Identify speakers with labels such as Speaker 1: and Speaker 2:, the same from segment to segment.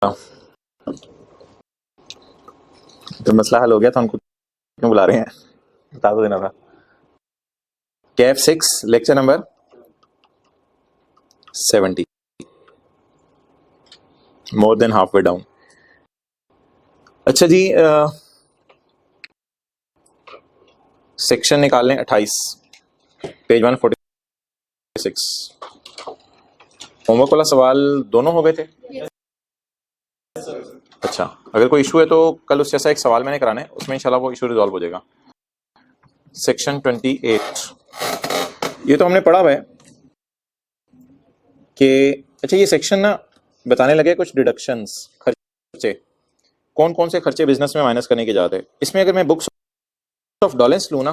Speaker 1: तो मसला हल हो गया था, उनको क्यों बुला रहे हैं बता दो देना था। Kaif 6 lecture number 70, more than half way down. अच्छा जी, सेक्शन निकाल लें 28, पेज 146। होमवर्क वाला सवाल दोनों हो गए थे? अच्छा, अगर कोई इशू है तो कल उस जैसा एक सवाल मैंने कराना है, उसमें इंशाल्लाह वो इशू रिजॉल्व हो जाएगा। सेक्शन 28 ये तो हमने पढ़ा हुआ है कि अच्छा, ये सेक्शन ना बताने लगे कुछ डिडक्शंस, खर्चे, कौन कौन से खर्चे बिजनेस में माइनस करने की इजाजत है। इसमें अगर मैं बुक्स ऑफ डॉलेंस लूँ ना,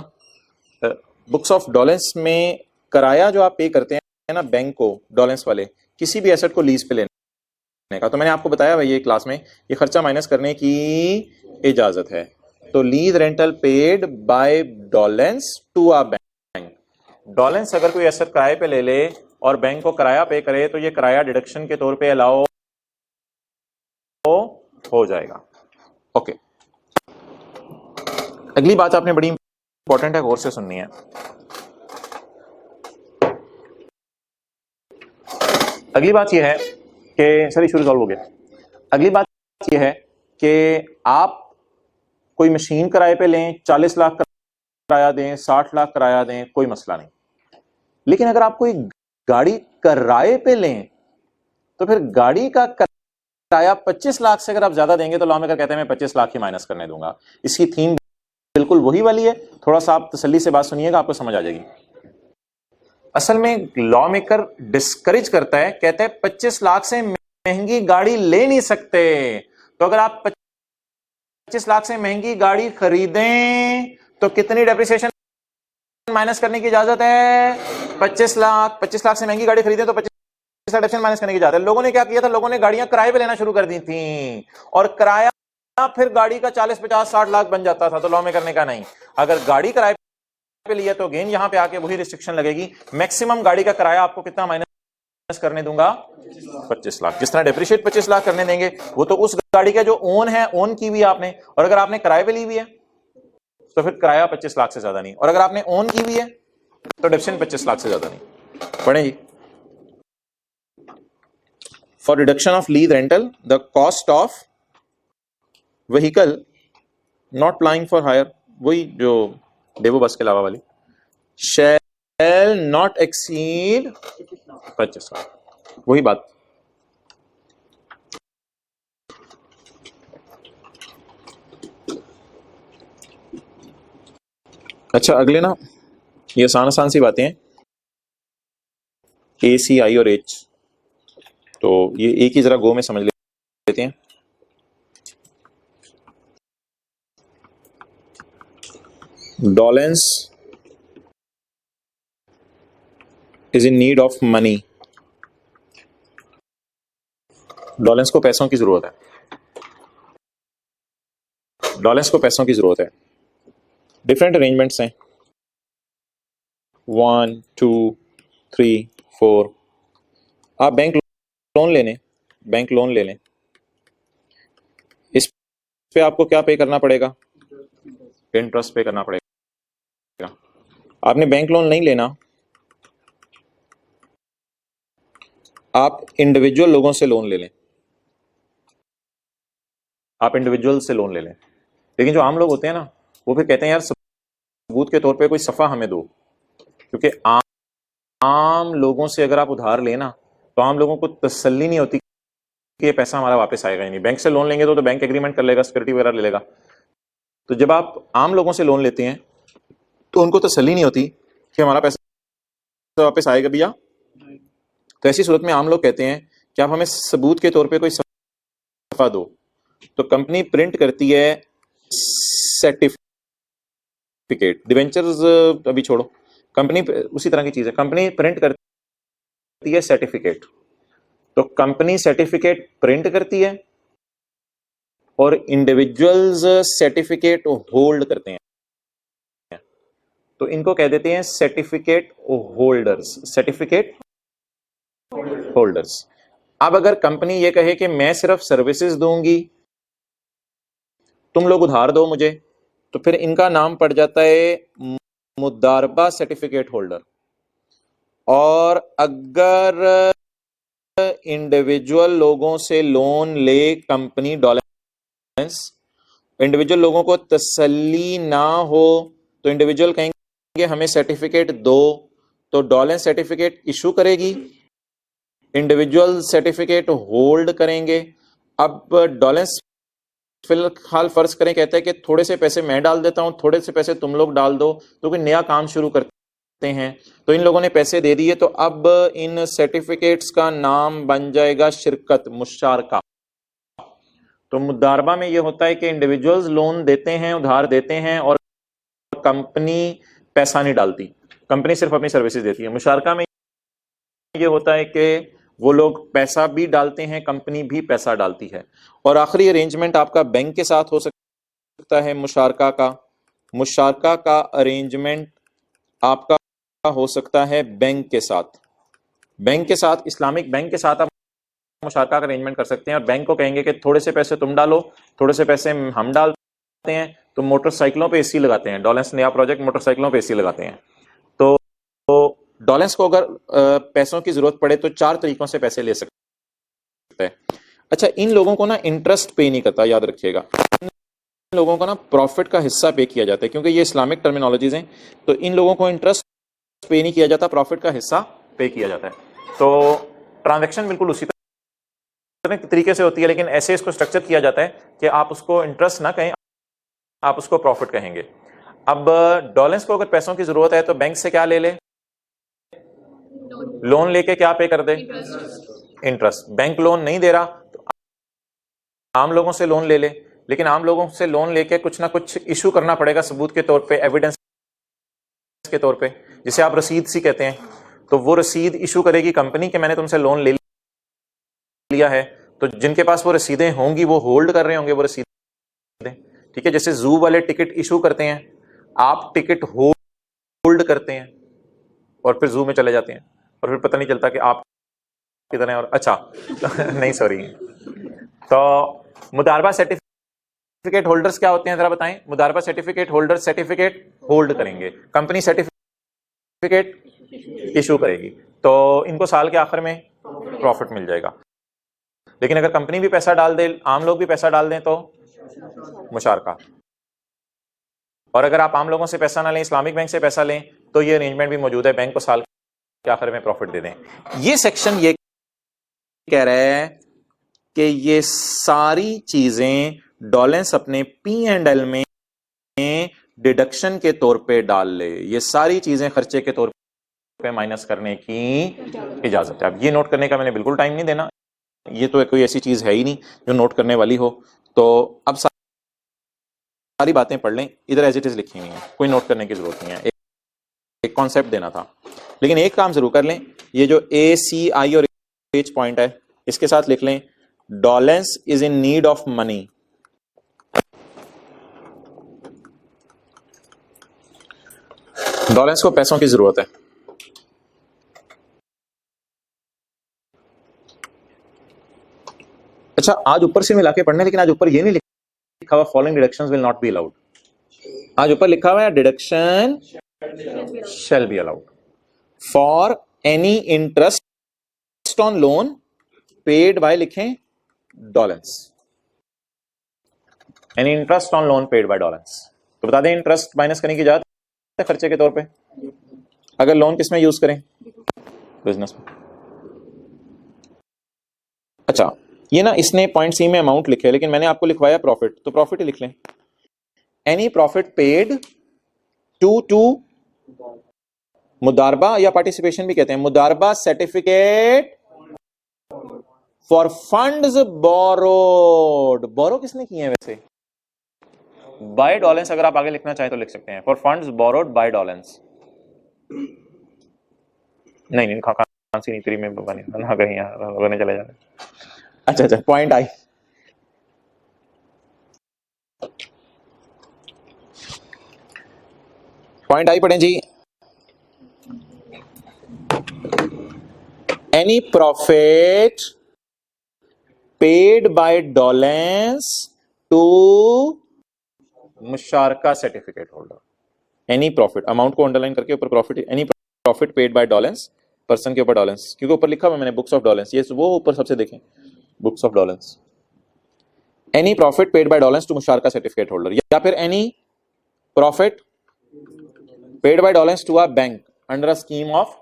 Speaker 1: बुक्स ऑफ डॉलेंस में किराया जो आप पे करते हैं ना बैंक को, डॉलेंस वाले किसी भी एसेट को लीज पे लेने का, तो मैंने आपको बताया भाई ये क्लास में, ये खर्चा माइनस करने की इजाजत है। तो लीज रेंटल पेड बाय डॉलेंस टू अ बैंक, डॉलेंस अगर कोई एसेट किराए पे ले ले और बैंक को किराया पे करे तो ये किराया डिडक्शन के तौर पे अलाउ हो जाएगा। ओके, अगली बात आपने बड़ी इंपॉर्टेंट है, गौर से सुननी है। अगली बात यह है कि सर इशू रिजॉल्व हो गया। अगली बात यह है कि आप कोई मशीन किराए पे लें, 40 लाख किराया दें, 60 लाख किराया दें, कोई मसला नहीं। लेकिन अगर आप कोई गाड़ी किराए पे लें तो फिर गाड़ी का किराया 25 लाख से अगर आप ज्यादा देंगे तो लॉ मेकर कहते हैं मैं 25 लाख ही माइनस करने दूंगा। इसकी थीम बिल्कुल वही वाली है, थोड़ा सा आप तसल्ली से बात सुनिएगा, आपको समझ आ जाएगी। असल में लॉ मेकर डिस्करेज करता है, कहता है 25 लाख से महंगी गाड़ी ले नहीं सकते। तो अगर आप 25 लाख से महंगी गाड़ी खरीदें तो कितनी डेप्रिसिएशन माइनस करने की इजाजत है? 25 लाख। 25 लाख से महंगी गाड़ी खरीदें तो 25 लाख डेप्रिसिएशन माइनस करने की इजाजत है। लोगों ने क्या किया था, लोगों ने गाड़ियां किराए पे लेना शुरू कर दी थी और किराया फिर गाड़ी का 40, 50, 60 लाख बन जाता था। तो लॉ मेकर ने कहा नहीं, अगर गाड़ी किराए पे लिया तो अगेन यहां पे आके वही रिस्ट्रिक्शन लगेगी, मैक्सिमम गाड़ी का किराया आपको कितना माइनस करने दूंगा? 25 लाख। जिस तरह डेप्रिशिएट 25 लाख करने देंगे वो तो उस गाड़ी का जो ओन है, ओन की हुई आपने, और अगर आपने किराए पे ली हुई है तो फिर किराया 25 लाख से ज्यादा नहीं, और अगर आपने ओन की हुई है तो डेप्रिसिएशन 25 लाख से ज्यादा नहीं। पढ़ें जी। For reduction of lease rental the cost of vehicle not plying for hire, वही जो डेवो बस के अलावा वाली, शैल नॉट एक्सीड 25 लाख, वही बात। अच्छा, अगले ना ये आसान आसान सी बातें हैं, ए, सी, आई और एच, तो ये एक ही जरा गो में समझ लेते हैं। Dawlance is in need of money, Dawlance को पैसों की जरूरत है, डॉलेंस को पैसों की जरूरत है। डिफरेंट अरेंजमेंट्स हैं, 1, 2, 3, 4। आप बैंक लोन ले लें, बैंक लोन ले लें, इस पे आपको क्या पे करना पड़ेगा? इंटरेस्ट पे करना पड़ेगा। आपने बैंक लोन नहीं लेना, आप इंडिविजुअल लोगों से लोन ले लें, आप इंडिविजुअल से लोन ले लें। लेकिन जो आम लोग होते हैं ना, वो फिर कहते हैं यार सबूत के तौर पे कोई सफ़ा हमें दो, क्योंकि आम लोगों से अगर आप उधार लेना तो आम लोगों को तसल्ली नहीं होती कि ये पैसा हमारा वापस आएगा ही नहीं। बैंक से लोन लेंगे तो बैंक एग्रीमेंट कर लेगा, सिक्योरिटी वगैरह ले लेगा। तो जब आप आम लोगों से लोन लेते हैं तो उनको तसल्ली नहीं होती कि हमारा पैसा वापस आएगा भैया। तो ऐसी सूरत में आम लोग कहते हैं कि आप हमें सबूत के तौर पे कोई सफ़ा दो। तो कंपनी प्रिंट करती है सर्टिफिकेट, डिवेंचर्स अभी छोड़ो, कंपनी उसी तरह की चीज है, कंपनी प्रिंट करती है सर्टिफिकेट। तो कंपनी सर्टिफिकेट प्रिंट करती है और इंडिविजुअल्स सर्टिफिकेट होल्ड करते हैं, तो इनको कह देते हैं सर्टिफिकेट होल्डर्स, सर्टिफिकेट होल्डर्स। अब अगर कंपनी ये कहे कि मैं सिर्फ सर्विसेज दूंगी, तुम लोग उधार दो मुझे, तो फिर इनका नाम पड़ जाता है मुदारबा सर्टिफिकेट होल्डर। और अगर इंडिविजुअल लोगों से लोन ले कंपनी, डॉलेंस, इंडिविजुअल लोगों को तसल्ली ना हो तो इंडिविजुअल कहेंगे हमें सर्टिफिकेट दो, तो डॉलेंस सर्टिफिकेट इशू करेगी, इंडिविजुअल सर्टिफिकेट होल्ड करेंगे। अब डॉलेंस फिलहाल फर्ज करें कहते हैं कि थोड़े से पैसे मैं डाल देता हूं, थोड़े से पैसे तुम लोग डाल दो, तो कोई नया काम शुरू करते हैं, तो इन लोगों ने पैसे दे दिए, तो अब इन सर्टिफिकेट्स का नाम बन जाएगा शिरकत, मुशारका। तो मुदारबा में ये होता है कि इंडिविजुअल्स लोन देते हैं, उधार देते हैं, और कंपनी पैसा नहीं डालती, कंपनी सिर्फ अपनी सर्विसेज देती है। मुशारका में ये होता है कि वो लोग पैसा भी डालते हैं, कंपनी भी पैसा डालती है। और आखिरी अरेंजमेंट आपका बैंक के साथ हो सकता है मुशारका का। मुशारका का अरेंजमेंट आपका हो सकता है बैंक के साथ। बैंक के साथ, इस्लामिक बैंक के साथ आप मुशारका का अरेंजमेंट कर सकते हैं, और बैंक को कहेंगे कि थोड़े से पैसे तुम डालो, थोड़े से पैसे हम डालते हैं, तो मोटरसाइकिलों पे एसी लगाते हैं। डॉलेंस नया प्रोजेक्ट, मोटरसाइकिलों पे एसी लगाते हैं। तो डॉलेंस को अगर पैसों की जरूरत पड़े तो 4 तरीकों से पैसे ले सकते हैं। अच्छा, इन लोगों को ना इंटरेस्ट पे नहीं करता, याद रखिएगा। इन लोगों को ना प्रॉफिट का हिस्सा पे किया जाता है, क्योंकि ये इस्लामिक टर्मिनोलॉजीज हैं, तो इन लोगों को इंटरेस्ट पे नहीं किया जाता, प्रॉफिट का हिस्सा पे किया जाता है। तो ट्रांजैक्शन बिल्कुल उसी तरीके से होती है, लेकिन ऐसे इसको स्ट्रक्चर किया जाता है कि आप उसको इंटरेस्ट ना कहें, आप उसको प्रॉफिट कहेंगे। अब डॉलेंस को अगर पैसों की जरूरत है तो बैंक से क्या ले ले? लोन लेके क्या पे कर दे? इंटरेस्ट। बैंक लोन नहीं दे रहा तो आम लोगों से लोन ले ले, लेकिन आम लोगों से लोन लेके कुछ ना कुछ इशू करना पड़ेगा सबूत के तौर पे, एविडेंस के तौर पे, जिसे आप रसीद सी कहते हैं। तो वो रसीद इशू करेगी कंपनी कि मैंने तुमसे लोन ले लिया है। तो जिनके पास वो रसीदें होंगी वो होल्ड कर रहे होंगे वो रसीदें, ठीक है। जैसे जू वाले टिकट इशू करते हैं, आप टिकट होल्ड करते हैं और फिर जू में चले जाते हैं, और फिर पता नहीं चलता कि आप किधर हैं। और अच्छा नहीं, सॉरी। तो मुदारबा सर्टिफिकेट होल्डर्स क्या होते हैं जरा बताएं? मुदारबा सर्टिफिकेट होल्डर सर्टिफिकेट होल्ड करेंगे, कंपनी सर्टिफिकेट इशू करेगी, तो इनको साल के आखिर में प्रॉफिट मिल जाएगा। लेकिन अगर कंपनी भी पैसा डाल दे, आम लोग भी पैसा डाल दें, तो मुशारका। और अगर आप आम लोगों से पैसा ना लें, इस्लामिक बैंक से पैसा लें, तो ये अरेंजमेंट भी मौजूद है, बैंक को साल के आखिर में प्रॉफिट दे दें। ये सेक्शन ये कह रहा है कि ये सारी चीजें डॉलेंस अपने P&L में डिडक्शन के तौर पे डाल ले, ये सारी चीजें खर्चे के तौर पे माइनस करने की इजाजत है। अब ये नोट करने का मैंने बिल्कुल टाइम नहीं देना, ये तो कोई ऐसी चीज है ही नहीं जो नोट करने वाली हो। तो अब सारी बातें पढ़ लें, इधर एज इट इज लिखी हुई हैं, कोई नोट करने की जरूरत नहीं है। एक कॉन्सेप्ट देना था, लेकिन एक काम जरूर कर लें, ये जो ACI और H पॉइंट है इसके साथ लिख लें, Dawlance is in need of money. Dawlance को पैसों की जरूरत है। अच्छा, आज ऊपर से मिला के पढ़ने, लेकिन आज ऊपर ये नहीं लिखा हुआ following deductions will not be allowed. आज ऊपर लिखा हुआ है deduction shall be allowed for any interest on loan paid by, लिखें डॉलेंस, any interest on loan paid by डॉलेंस। तो बता दें इंटरेस्ट माइनस करने की इजाजत है खर्चे के तौर पे। अगर लोन किस में यूज करें? बिजनेस में। अच्छा, ये ना इसने पॉइंट सी में अमाउंट लिखे, लेकिन मैंने आपको लिखवाया प्रॉफिट, तो प्रॉफिट ही लिख लें। एनी प्रॉफिट पेड टू मुदारबा या पार्टिसिपेशन भी कहते हैं, मुदारबा सर्टिफिकेट फॉर फंड्स बोरोड। बोरो किसने किए हैं वैसे? बाय डॉलेंस। अगर आप आगे लिखना चाहें तो लिख सकते हैं for funds borrowed by Dawlance. नहीं, खांसी नहीं, तेरी में ना कहीं यहाँ चले जाते। अच्छा, पॉइंट आई। पॉइंट आई पढ़ें जी। एनी प्रॉफिट पेड बाय डोलेंस to Musharaka certificate holder. Any profit, amount को अंडरलाइन करके ऊपर profit, any profit paid by डोलेंस, पर्सन के ऊपर डोलेंस, क्योंकि ऊपर लिखा हुआ मैंने बुक्स ऑफ डोलेंस, ये वो ऊपर सबसे देखें बुक्स ऑफ डोलेंस। एनी प्रॉफिट पेड बाय डोलेंस टू मुशारका सर्टिफिकेट होल्डर, या फिर एनी प्रॉफिट पेड बाय डोलेंस to a bank under a scheme of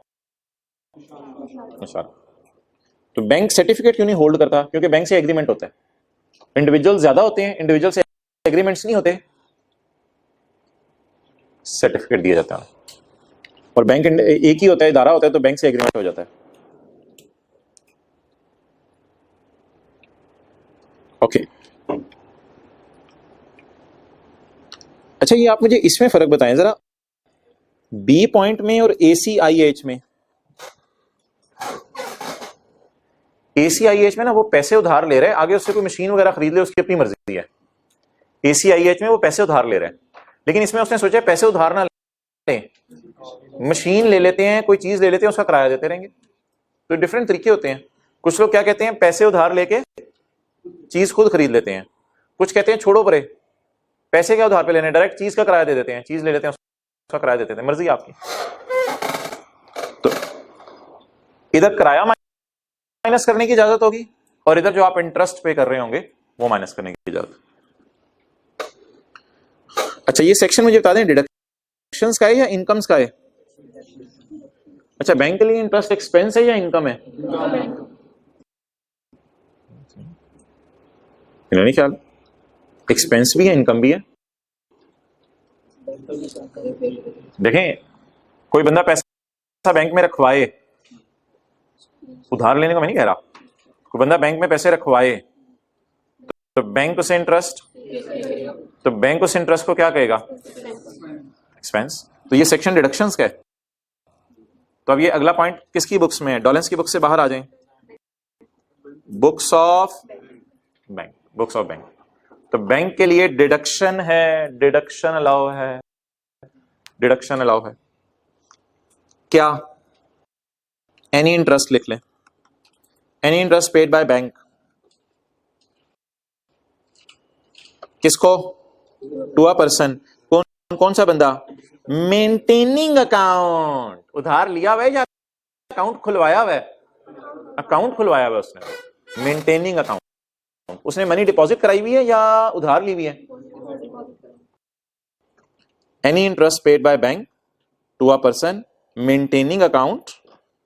Speaker 1: Musharaka. तो बैंक सर्टिफिकेट क्यों नहीं होल्ड करता? क्योंकि बैंक से एग्रीमेंट होता है, इंडिविजुअल ज्यादा होते हैं, इंडिविजुअल से एग्रीमेंट्स नहीं होते, सर्टिफिकेट दिया जाता है। और बैंक एक ही होता है, इदारा होता है, तो बैंक से एग्रीमेंट हो जाता है। ओके अच्छा, ये आप मुझे इसमें फर्क बताएं जरा, बी पॉइंट में और ACIH में। ACIH में ना वो पैसे उधार ले रहे हैं, आगे उससे कोई मशीन वगैरह खरीद ले उसकी अपनी मर्जी है। ACIH में वो पैसे उधार ले रहे हैं, लेकिन इसमें उसने सोचा पैसे उधार ना ले, मशीन ले लेते हैं, कोई चीज ले लेते हैं, उसका किराया देते रहेंगे। तो डिफरेंट तरीके होते हैं। कुछ लोग क्या कहते हैं, पैसे उधार लेके चीज खुद खरीद लेते हैं। कुछ कहते हैं छोड़ो परे, पैसे क्या उधार पे लेने, डायरेक्ट चीज का किराया दे देते हैं, चीज ले लेते हैं उसका किराया देते हैं, मर्जी आपकी। तो इधर किराया माइनस करने की इजाजत होगी, और इधर जो आप इंटरेस्ट पे कर रहे होंगे वो माइनस करने की इजाजत। अच्छा, ये सेक्शन मुझे बता दें, डिडक्शंस का है या इनकम्स का है? अच्छा, बैंक के लिए इंटरेस्ट एक्सपेंस है या इनकम है? नहीं ख्याल, एक्सपेंस भी है इनकम भी है। देखें, कोई बंदा पैसा बैंक में रखवाए, उधार लेने को मैं नहीं कह रहा, कोई बंदा बैंक में पैसे रखवाए तो बैंक उसे इंटरेस्ट, तो बैंक उस इंटरेस्ट को क्या कहेगा? एक्सपेंस। तो ये सेक्शन डिडक्शंस का है। तो अब ये अगला पॉइंट किसकी बुक्स में है? डोलेंस की बुक्स से बाहर आ जाएं, books of bank, books of bank. तो बैंक के लिए डिडक्शन है, डिडक्शन अलाउ है, डिडक्शन अलाउ है क्या? एनी इंटरेस्ट लिख लें, any interest paid by bank, किसको? To a person. कौन सा बंदा? Maintaining account. उधार लिया हुआ है या अकाउंट खुलवाया हुआ है? अकाउंट खुलवाया हुआ है उसने, मेंटेनिंग अकाउंट। उसने मनी डिपॉजिट कराई हुई है या उधार ली हुई है? Any interest paid by bank to a person maintaining account,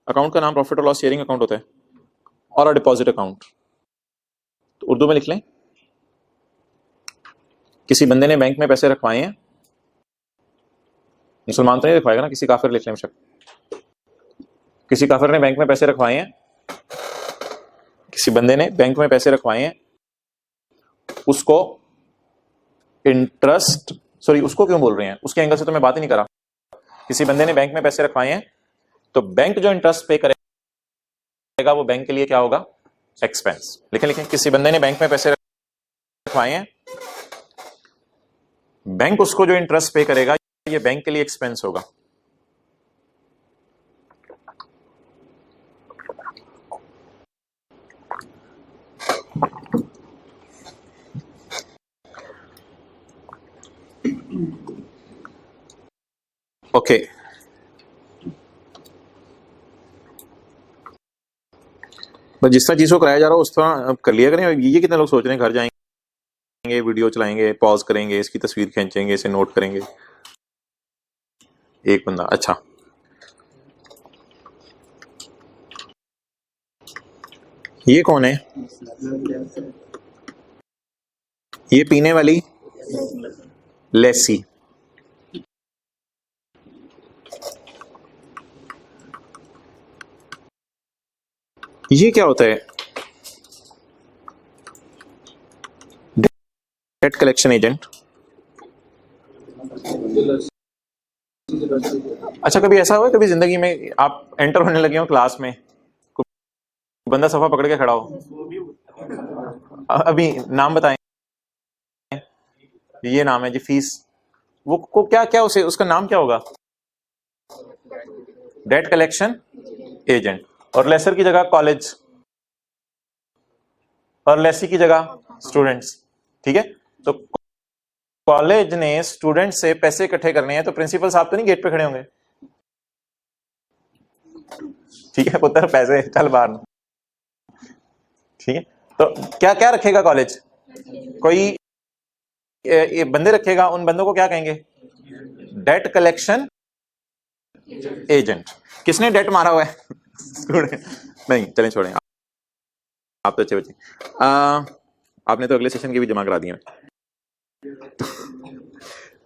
Speaker 1: account का नाम प्रॉफिट और लॉस शेयरिंग अकाउंट होता है, और अ डिपॉजिट अकाउंट। तो उर्दू में लिख लें, किसी बंदे ने बैंक में पैसे रखवाए हैं, मुसलमान तो नहीं रखवाएगा ना, किसी काफिर लिख लें शक, किसी काफिर ने बैंक में पैसे रखवाए हैं, किसी बंदे ने बैंक में पैसे रखवाए हैं, उसको इंटरेस्ट, सॉरी उसको क्यों बोल रहे हैं, उसके एंगल से तो मैं बात ही नहीं कर रहा। किसी बंदे ने बैंक में पैसे रखवाए हैं, तो बैंक जो इंटरेस्ट पे करेगा वो बैंक के लिए क्या होगा? एक्सपेंस। लिखें लिखें, किसी बंदे ने बैंक में पैसे रखवाए हैं, बैंक उसको जो इंटरेस्ट पे करेगा ये बैंक के लिए एक्सपेंस होगा। ओके बस जिस तरह चीज को कराया जा रहा हो उस तरह कर लिया करें। ये कितने लोग सोच रहे हैं घर जाएंगे, वीडियो चलाएंगे, पॉज करेंगे, इसकी तस्वीर खींचेंगे, इसे नोट करेंगे। एक बंदा, अच्छा ये कौन है? ये पीने वाली लेसी। ये क्या होता है? Debt collection agent. अच्छा, कभी ऐसा हुआ, कभी जिंदगी में आप एंटर होने लगे हो क्लास में, बंदा सफा पकड़ के खड़ा हो, अभी नाम बताएं, ये नाम है जी, फीस, वो को क्या क्या उसे, उसका नाम क्या होगा? Debt collection agent. और लेसर की जगह कॉलेज, और लेसी की जगह स्टूडेंट्स। ठीक है, तो कॉलेज ने स्टूडेंट से पैसे इकट्ठे करने हैं, तो प्रिंसिपल साहब तो नहीं गेट पे खड़े होंगे। ठीक है पुत्र, पैसे चल बाहर। ठीक है, तो क्या क्या रखेगा कॉलेज? कोई बंदे रखेगा, उन बंदों को क्या कहेंगे? Debt collection agent. किसने डेट मारा हुआ है? स्टूडेंट। नहीं चलें छोड़ें, आप तो अच्छे बच्चे। आपने तो अगले सेशन की भी जमा करा दिया।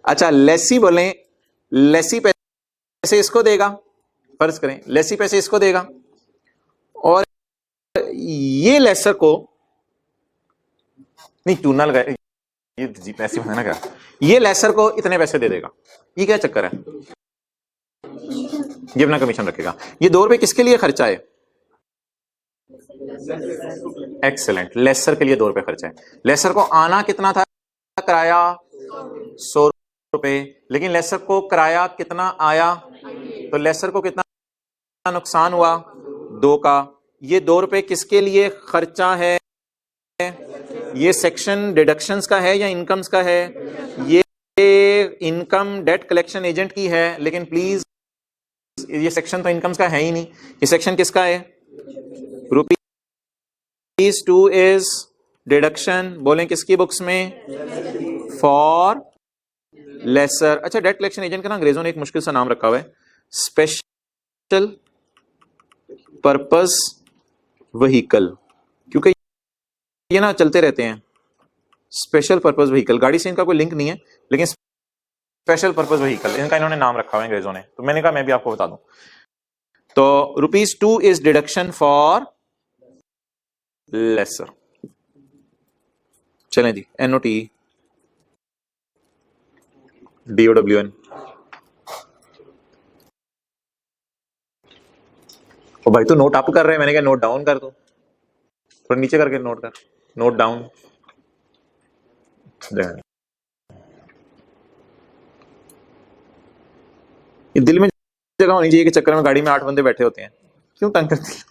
Speaker 1: अच्छा, लेसी बोले, लेसी पैसे इसको देगा, फर्ज करें लेसी पैसे इसको देगा, और ये लेसर को नहीं चूना लगाए, ये जी पैसे बनाना क्या, ये लेसर को इतने पैसे दे देगा। ये क्या चक्कर है? ये अपना कमीशन रखेगा। ये 2 रुपए किसके लिए खर्चा है? एक्सेलेंट, लेसर के लिए 2 रुपए खर्चा है। लेसर को आना कितना था किराया? 100 रुपए, लेकिन लेसर को किराया कितना आया? तो लेसर को कितना नुकसान हुआ? 2 का। ये 2 रुपए किसके लिए खर्चा है? ये सेक्शन डिडक्शंस का है या इनकम्स का है? ये इनकम डेट कलेक्शन एजेंट की है, लेकिन प्लीज ये सेक्शन तो इनकम्स का है ही नहीं। ये सेक्शन किसका है? ₹2 इज डिडक्शन, बोलें किसकी बुक्स में? For lessor. अच्छा, डेट कलेक्शन एजेंट का ना अंग्रेजों ने एक मुश्किल सा नाम रखा हुआ है, स्पेशल पर्पस व्हीकल, क्योंकि ये ना चलते रहते हैं। स्पेशल पर्पस व्हीकल, गाड़ी से इनका कोई लिंक नहीं है, लेकिन स्पेशल पर्पस व्हीकल इनका इन्होंने नाम रखा हुआ है अंग्रेजों ने, तो मैंने कहा मैं भी आपको बता दूं। तो ₹2 इज डिडक्शन फॉर लेसर। चलें जी, NOT DOWN। ओ भाई, तू नोट अप कर रहे हैं, मैंने कहा नोट डाउन कर दो, थोड़ा नीचे करके नोट कर, नोट डाउन। ये दिल में जगह होनी चाहिए कि चक्कर में गाड़ी में 8 बंदे बैठे होते हैं, क्यों तंग करते हैं?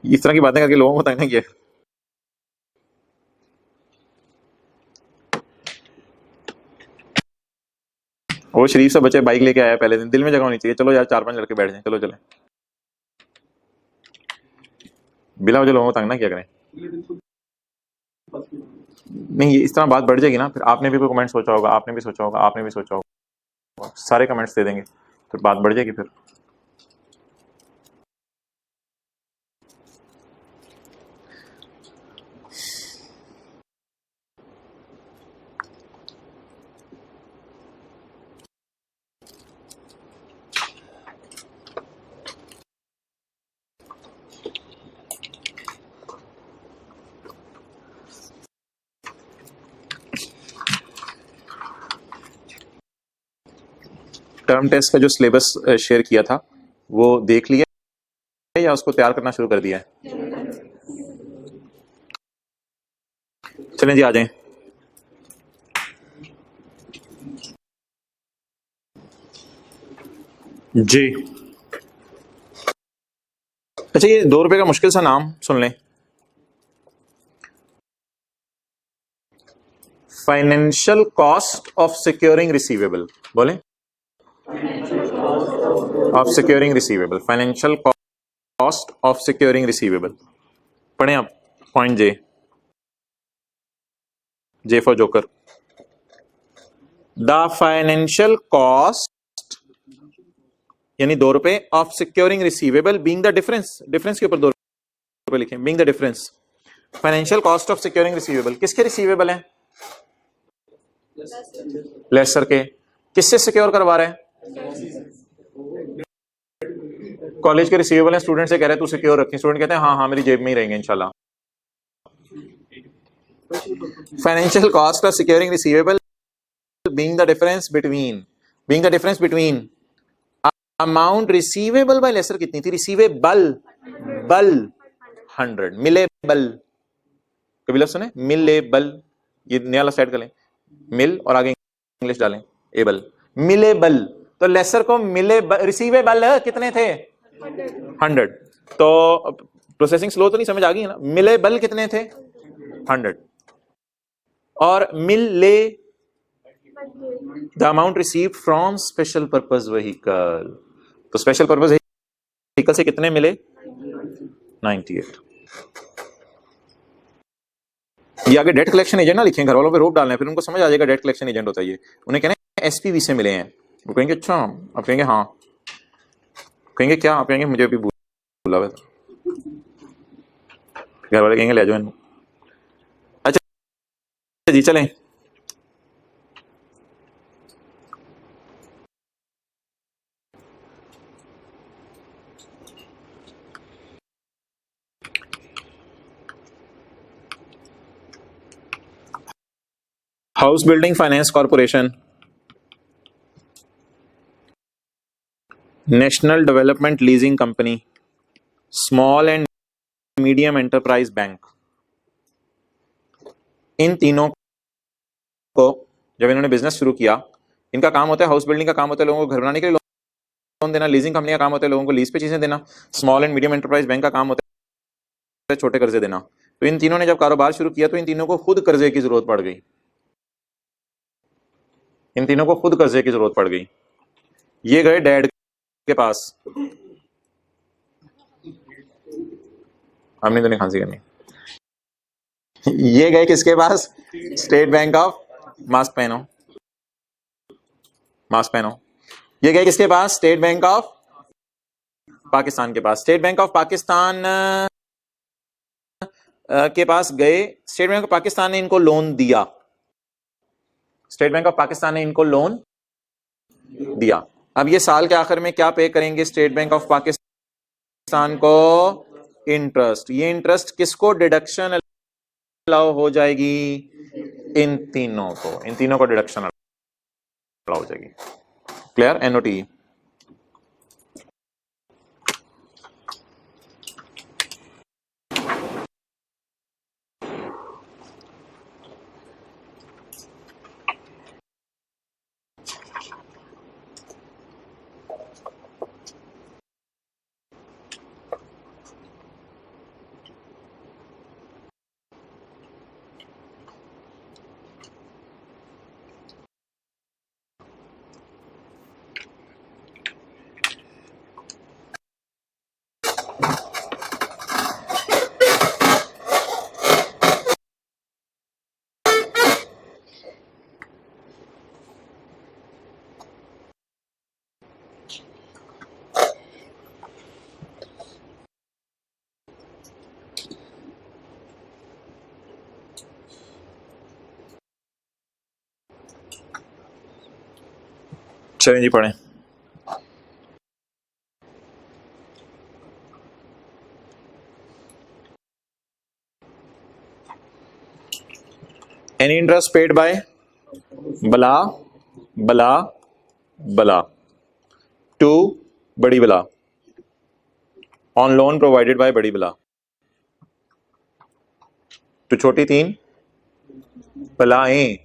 Speaker 1: इस तरह की बातें करके लोगों को तंग नहीं किया। वो शरीफ सा बच्चे बाइक लेके आया पहले दिन, दिल में जगह होनी चाहिए, चलो यार 4-5 लड़के बैठ जाएं, चलो चले, बिला वजह लोगों को तंग ना किया करें। नहीं, इस तरह बात बढ़ जाएगी ना, फिर आपने भी कोई कमेंट सोचा होगा, आपने भी सोचा होगा, आपने भी सोचा होगा, सारे कमेंट्स दे देंगे, फिर बात बढ़ जाएगी। फिर टर्म टेस्ट का जो सिलेबस शेयर किया था वो देख लिया या उसको तैयार करना शुरू कर दिया है? चलें जी, आ जाएं। जी अच्छा, ये 2 रुपए का मुश्किल सा नाम सुन लें, financial cost of securing receivable. बोले of securing receivable, financial cost of securing receivable. पढ़ें आप पॉइंट जे फॉर जोकर। द फाइनेंशियल कॉस्ट यानी 2 रुपए of securing receivable being the difference, difference के ऊपर 2 रुपए लिखें, being the difference. Financial cost of securing receivable किसके रिसीवेबल है? लेसर के। किससे सिक्योर करवा रहे हैं? कॉलेज के रिसीवेबल है, स्टूडेंट से कह रहे हैं तू सिक्योर रखें, स्टूडेंट कहते हैं हाँ हाँ मेरी जेब में ही रहेंगे इंशाल्लाह। Financial cost of securing receivable being the difference between amount receivable by lessor. कितनी थी? रिसीवेबल बल 100, मिलेबल कभी लफ्ज सुने? मिलेबल, ये नया लफ्ज ऐड कर लें, मिल और आगे इंग्लिश डालें एबल, मिलेबल। तो लेसर को मिले रिसीवेबल कितने थे? 100। तो प्रोसेसिंग स्लो तो नहीं, समझ आ गई है ना। मिलेबल कितने थे? 100। और मिल ले the amount received from special purpose vehicle, तो स्पेशल पर्पस व्हीकल से कितने मिले? 98। ये आगे डेट कलेक्शन एजेंट ना लिखें, घर वालों पे रोप डालना है, फिर उनको समझ आ जाएगा डेट कलेक्शन एजेंट होता है ये। उन्हें कहना है एसपीवी से मिले हैं, वो कहेंगे अच्छा, आप कहेंगे हाँ, कहेंगे क्या, आप कहेंगे मुझे अभी भूला हुआ था, घर वाले कहेंगे ले जाओ इनको। अच्छा जी चलें। House building finance corporation, national development leasing company, small and medium enterprise bank, इन तीनों को जब इन्होंने बिजनेस शुरू किया, इनका काम होता है, हाउस बिल्डिंग का काम होता है लोगों को घर बनाने के लिए लोन देना, लीजिंग कंपनी का काम होता है लोगों को लीज पे चीजें देना, small and medium enterprise bank का काम होता है छोटे कर्जे देना। तो इन तीनों ने जब कारोबार शुरू किया तो इन तीनों को खुद कर्जे की जरूरत पड़ गई, इन तीनों को खुद कर्जे की जरूरत पड़ गई। ये गए डैड के पास, हमने तो नहीं खांसी करनी, ये गए किसके पास? स्टेट बैंक ऑफ, मास्क पहनो, मास्क पहनो, ये गए किसके पास? स्टेट बैंक ऑफ पाकिस्तान के पास। स्टेट बैंक ऑफ पाकिस्तान के पास गए, स्टेट बैंक ऑफ पाकिस्तान ने इनको लोन दिया, स्टेट बैंक ऑफ पाकिस्तान ने इनको लोन दिया। अब ये साल के आखिर में क्या पे करेंगे स्टेट बैंक ऑफ पाकिस्तान को? इंटरेस्ट। ये इंटरेस्ट किसको डिडक्शन अलाउ हो जाएगी? इन तीनों को, इन तीनों को डिडक्शन अलाउ हो जाएगी। क्लियर? एनओटी। चलें जी पढ़ें। एनी इंटरेस्ट पेड बाय बला बला बला टू बड़ी बला ऑन लोन प्रोवाइडेड बाय बड़ी बला टू छोटी तीन बलाएं।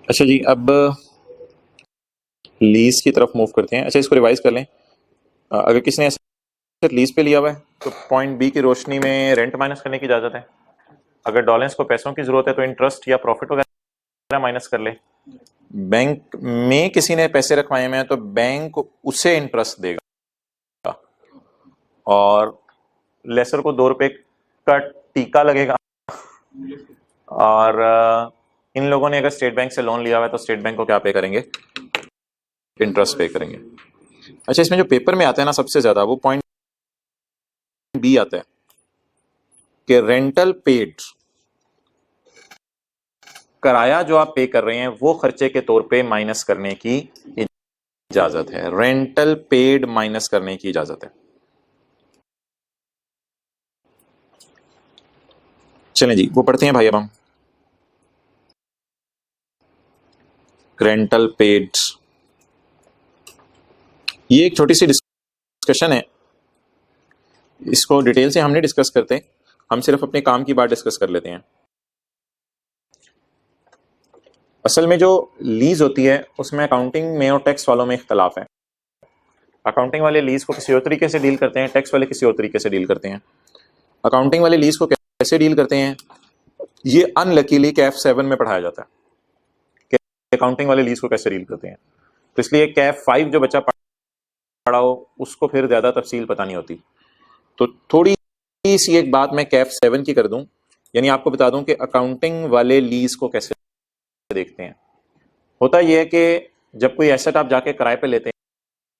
Speaker 1: अच्छा जी, अब लीज की तरफ मूव करते हैं। अच्छा, इसको रिवाइज कर लें। अगर किसी ने एसेट लीज पे लिया हुआ है तो पॉइंट बी की रोशनी में रेंट माइनस करने की इजाजत है। अगर डॉलेंस को पैसों की जरूरत है तो इंटरेस्ट या प्रॉफिट वगैरह माइनस कर ले। बैंक में किसी ने पैसे रखवाए हुए हैं तो बैंक उसे इंटरेस्ट देगा, और लेसर को 2 रुपए का टीका लगेगा। और इन लोगों ने अगर स्टेट बैंक से लोन लिया हुआ है तो स्टेट बैंक को क्या पे करेंगे? इंटरेस्ट पे करेंगे। अच्छा, इसमें जो पेपर में आता है ना सबसे ज्यादा, वो पॉइंट बी आता है कि रेंटल पेड, किराया जो आप पे कर रहे हैं वो खर्चे के तौर पे माइनस करने की इजाजत है। रेंटल पेड माइनस करने की इजाजत है। चलें जी, वो पढ़ते हैं भाई अब हम। रेंटल पेड, ये एक छोटी सी डिस्कशन है इसको डिटेल से हम नहीं डिस्कस करते, हम सिर्फ अपने काम की बात डिस्कस कर लेते हैं। असल में जो लीज होती है उसमें अकाउंटिंग में और टैक्स वालों में इख्तलाफ है। अकाउंटिंग वाले लीज को किसी और तरीके से डील करते हैं, टैक्स वाले किसी और तरीके से डील करते हैं। अकाउंटिंग वाले लीज को कैसे डील करते हैं, ये अनलकीली कैफ 7 में पढ़ाया जाता है कि अकाउंटिंग वाले लीज को कैसे डील करते हैं। तो इसलिए कैफ 5 जो बच्चा पढ़ा हो उसको फिर ज्यादा तफसील पता नहीं होती। तो थोड़ी सी एक बात मैं कैफ 7 की कर दूं, यानी आपको बता दूं कि अकाउंटिंग वाले लीज को कैसे देखते हैं। होता यह है कि जब कोई एसेट आप जाके किराए पे लेते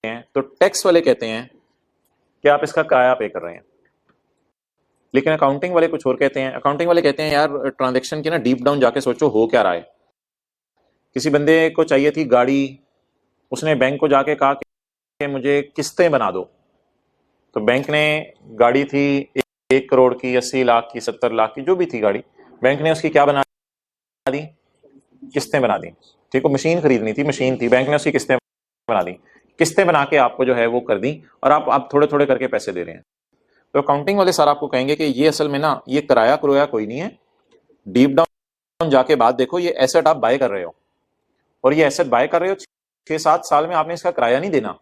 Speaker 1: हैं तो टैक्स वाले कहते हैं कि आप इसका किराया पे कर रहे हैं, लेकिन अकाउंटिंग वाले कुछ और कहते हैं। अकाउंटिंग वाले कहते हैं यार ट्रांजैक्शन की ना डीप डाउन जाके सोचो हो क्या रहा है। किसी बंदे को चाहिए थी गाड़ी, उसने बैंक को जाके कहा कि मुझे किस्तें बना दो, तो बैंक ने गाड़ी थी 1 करोड़ की, 80 लाख की, 70 लाख की, जो भी थी गाड़ी, बैंक ने उसकी क्या बना दी, किस्तें बना दी। ठीक है, मशीन खरीदनी थी, मशीन थी, बैंक ने उसकी किस्तें बना दी, किस्तें बना के आपको जो है वो कर दी और आप थोड़े थोड़े करके पैसे दे रहे हैं। तो अकाउंटिंग वाले सर आपको कहेंगे कि ये असल में ना ये किराया करोया कोई नहीं है, डीप डाउन जाके बात देखो, ये एसेट आप बाय कर रहे हो और ये एसेट बाय कर रहे हो 6-7 साल में आपने इसका किराया नहीं देना।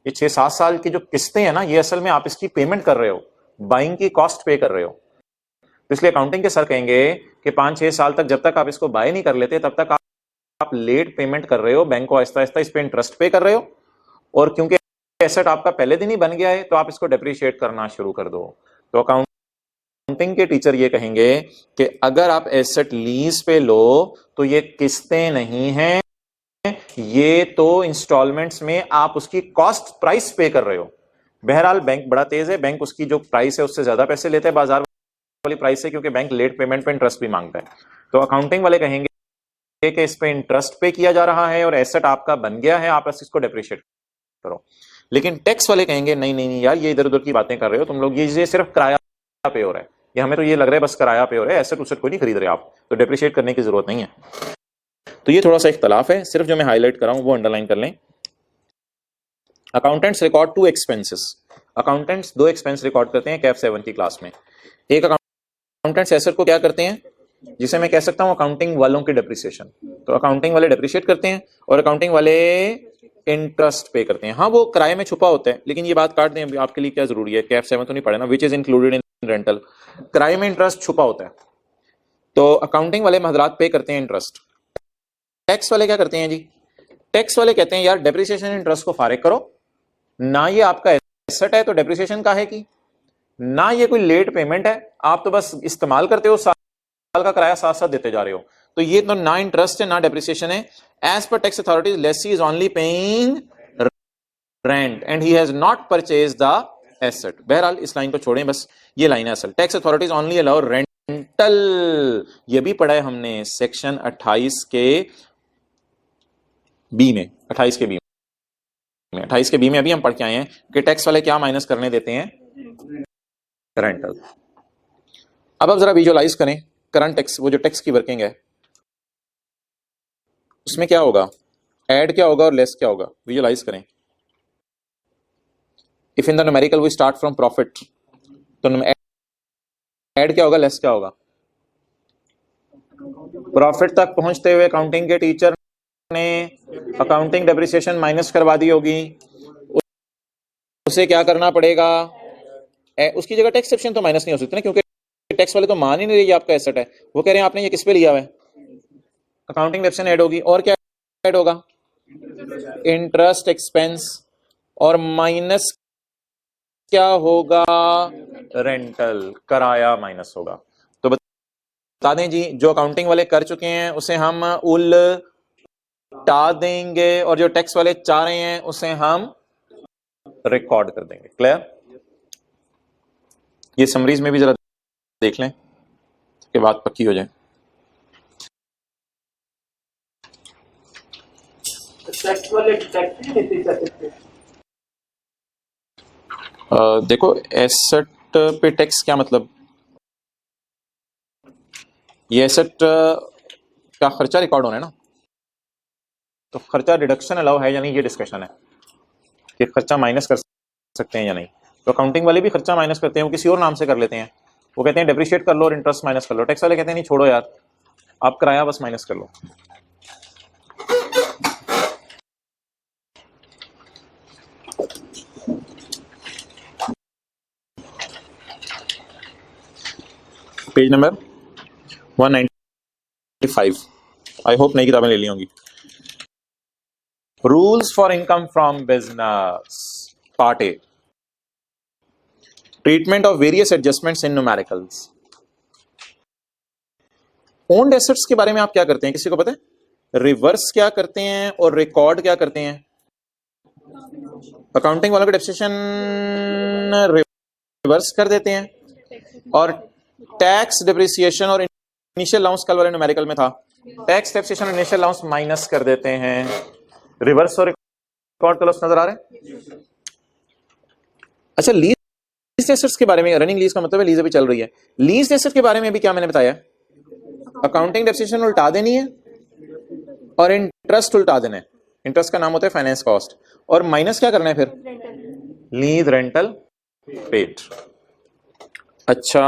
Speaker 1: ये 6-7 साल की जो किस्तें हैं ना, ये असल में आप इसकी पेमेंट कर रहे हो, बाइंग की कॉस्ट पे कर रहे हो। तो इसलिए अकाउंटिंग के सर कहेंगे कि 5-6 साल तक जब तक आप इसको बाय नहीं कर लेते तब तक आप लेट पेमेंट कर रहे हो, बैंक को आहिस्ता आहिस्ता इस पे इंटरेस्ट पे कर रहे हो, और क्योंकि एसेट आपका पहले दिन ही बन गया है तो आप इसको डेप्रिशिएट करना शुरू कर दो। तो अकाउंटिंग के टीचर ये कहेंगे कि अगर आप एसेट लीज पे लो तो ये किस्तें नहीं हैं, ये तो इंस्टॉलमेंट्स में आप उसकी कॉस्ट प्राइस पे कर रहे हो। बहरहाल बैंक बड़ा तेज है, बैंक उसकी जो प्राइस है उससे ज्यादा पैसे लेता है बाजार वाली प्राइस से, क्योंकि बैंक लेट पेमेंट पे इंटरेस्ट भी मांगता है। तो अकाउंटिंग वाले कहेंगे कि इस पे इंटरेस्ट पे किया जा रहा है और एसेट आपका बन गया है, आप इसको डेप्रिशिएट करो। लेकिन टैक्स वाले कहेंगे नहीं नहीं नहीं यार, ये इधर उधर की बातें कर रहे हो तुम लोग, ये सिर्फ किराया पे हो रहा है, ये हमें तो ये लग रहा है बस किराया पे हो रहा है, एसेट उसेट कोई नहीं खरीद रहे आप, तो डेप्रिशिएट करने की जरूरत नहीं है। तो ये थोड़ा सा इख्तलाफ है, सिर्फ जो मैं हाईलाइट कर रहा हूं वो अंडरलाइन कर लें। Accountants record 2 expenses, accountants 2 expense record करते हैं कैफ 7 की क्लास में। एक अकाउंटेंट्स एसेट को क्या करते हैं, जिसे मैं कह सकता हूं अकाउंटिंग वालों की डेप्रिसिएशन, तो अकाउंटिंग वाले डेप्रिशिएट करते हैं और अकाउंटिंग वाले इंटरेस्ट पे करते हैं। हाँ वो किराए में छुपा होता है, लेकिन ये बात काट दें, अभी आपके लिए क्या जरूरी है, कैफ 7 तो नहीं पढ़े ना, which is included in rental, किराए में इंटरेस्ट छुपा होता है। तो अकाउंटिंग वाले हजरात पे करते हैं इंटरेस्ट। टैक्स वाले क्या करते हैं जी, टैक्स वाले कहते हैं यार डेप्रिसिएशन इंटरेस्ट को फारिग करो, ना ये आपका एसेट है तो डेप्रिसिएशन का है कि ना ये कोई लेट पेमेंट है, आप तो बस इस्तेमाल करते हो, साल का किराया साथ साथ देते जा रहे हो, तो ये तो ना इंटरेस्ट है ना डेप्रिसिएशन है। As per tax authorities lessee is only paying rent and he has not purchase the asset. बहरहाल इस लाइन को छोड़ें, बस ये लाइन है असल। Tax authorities only allow rental, ये भी पढ़ा है हमने सेक्शन 28 के बी में, 28 के बी में, 28 के बी में अभी हम पढ़ के आए हैं कि टैक्स वाले क्या माइनस करने देते हैं, रेंटल। अब जरा विजुअलाइज करें करंट टैक्स, वो जो टैक्स की वर्किंग है उसमें क्या होगा, ऐड क्या होगा और लेस क्या होगा, विजुअलाइज करें। If in the numerical we start from profit, तो ऐड क्या होगा, लेस क्या होगा। प्रॉफिट तक पहुंचते हुए अकाउंटिंग के टीचर ने अकाउंटिंग डेप्रिसिएशन माइनस करवा दी होगी, उसे क्या करना पड़ेगा, उसकी जगह टैक्स सेक्शन तो माइनस नहीं हो सकती ना, क्योंकि टैक्स वाले तो मान ही नहीं रही आपका एसेट है, वो कह रहे हैं आपने ये किस पे लिया हुआ है, अकाउंटिंग डेप्रिसिएशन ऐड होगी, और क्या ऐड होगा, इंटरेस्ट एक्सपेंस, और माइनस क्या होगा, रेंटल, किराया माइनस होगा। तो बता दें जी, जो अकाउंटिंग वाले कर चुके हैं उसे हम उल्टा देंगे और जो टैक्स वाले चाह रहे हैं उसे हम रिकॉर्ड कर देंगे। क्लियर, ये समरीज में भी जरा देख लें कि बात पक्की हो जाए। देखो एसेट पे टैक्स क्या मतलब, ये एसेट का खर्चा रिकॉर्ड होना है ना, तो खर्चा डिडक्शन अलाउ है या नहीं, ये डिस्कशन है कि खर्चा माइनस कर सकते हैं या नहीं। तो अकाउंटिंग वाले भी खर्चा माइनस करते हैं, वो किसी और नाम से कर लेते हैं, वो कहते हैं डेप्रिशिएट कर लो और इंटरेस्ट माइनस कर लो। टैक्स वाले कहते हैं नहीं छोड़ो यार, आप किराया बस माइनस कर लो। पेज नंबर 195, आई होप नई किताबें ले ली होंगी। Rules for income from business, part A, treatment of various adjustments in numericals. Owned assets के बारे में आप क्या करते हैं, किसी को पता है? रिवर्स क्या करते हैं और रिकॉर्ड क्या करते हैं? अकाउंटिंग वालों का डेप्रिसिएशन रिवर्स कर देते हैं और टैक्स डेप्रिसिएशन और इनिशियल अलाउंस कल वाले न्यूमेरिकल में था, टैक्स डेप्रिसिएशन और इनिशियल अलाउंस माइनस कर देते हैं। रिवर्स और रिकॉर्ड कलर्स नजर आ रहे हैं? अच्छा, लीज एसेट्स के बारे में, रनिंग लीज का मतलब है लीज अभी चल रही है, लीज एसेट के बारे में भी क्या मैंने बताया? अकाउंटिंग डेप्रिसिएशन उल्टा देनी है और इंटरेस्ट उल्टा देना है। इंटरेस्ट का नाम होता है फाइनेंस कॉस्ट, और माइनस क्या करना है फिर? Lease rental paid. अच्छा,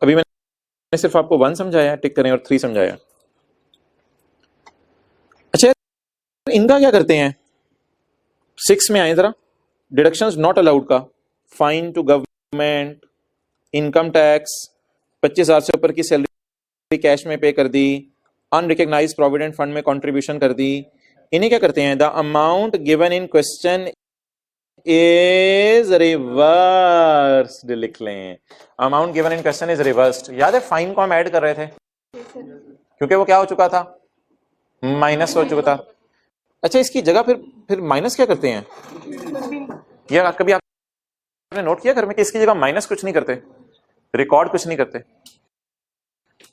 Speaker 1: अभी मैंने सिर्फ आपको 1 समझाया, टिक करें, और 3 समझाया। अच्छा, इनका क्या करते हैं? 6 में आए जरा, डिडक्शंस नॉट अलाउड का, fine to government, income tax, 25,000 से ऊपर की सैलरी कैश में पे कर दी, अनरिकग्नाइज्ड प्रोविडेंट फंड में कंट्रीब्यूशन कर दी। इन्हें क्या करते हैं? The amount given in question is reversed, लिख लें, amount given in question is reversed. याद है फाइन को हम ऐड कर रहे थे क्योंकि वो क्या हो चुका था? माइनस हो चुका था। अच्छा, इसकी जगह फिर माइनस क्या करते हैं? या कभी आपने नोट किया घर में कि इसकी जगह माइनस कुछ नहीं करते, रिकॉर्ड कुछ नहीं करते?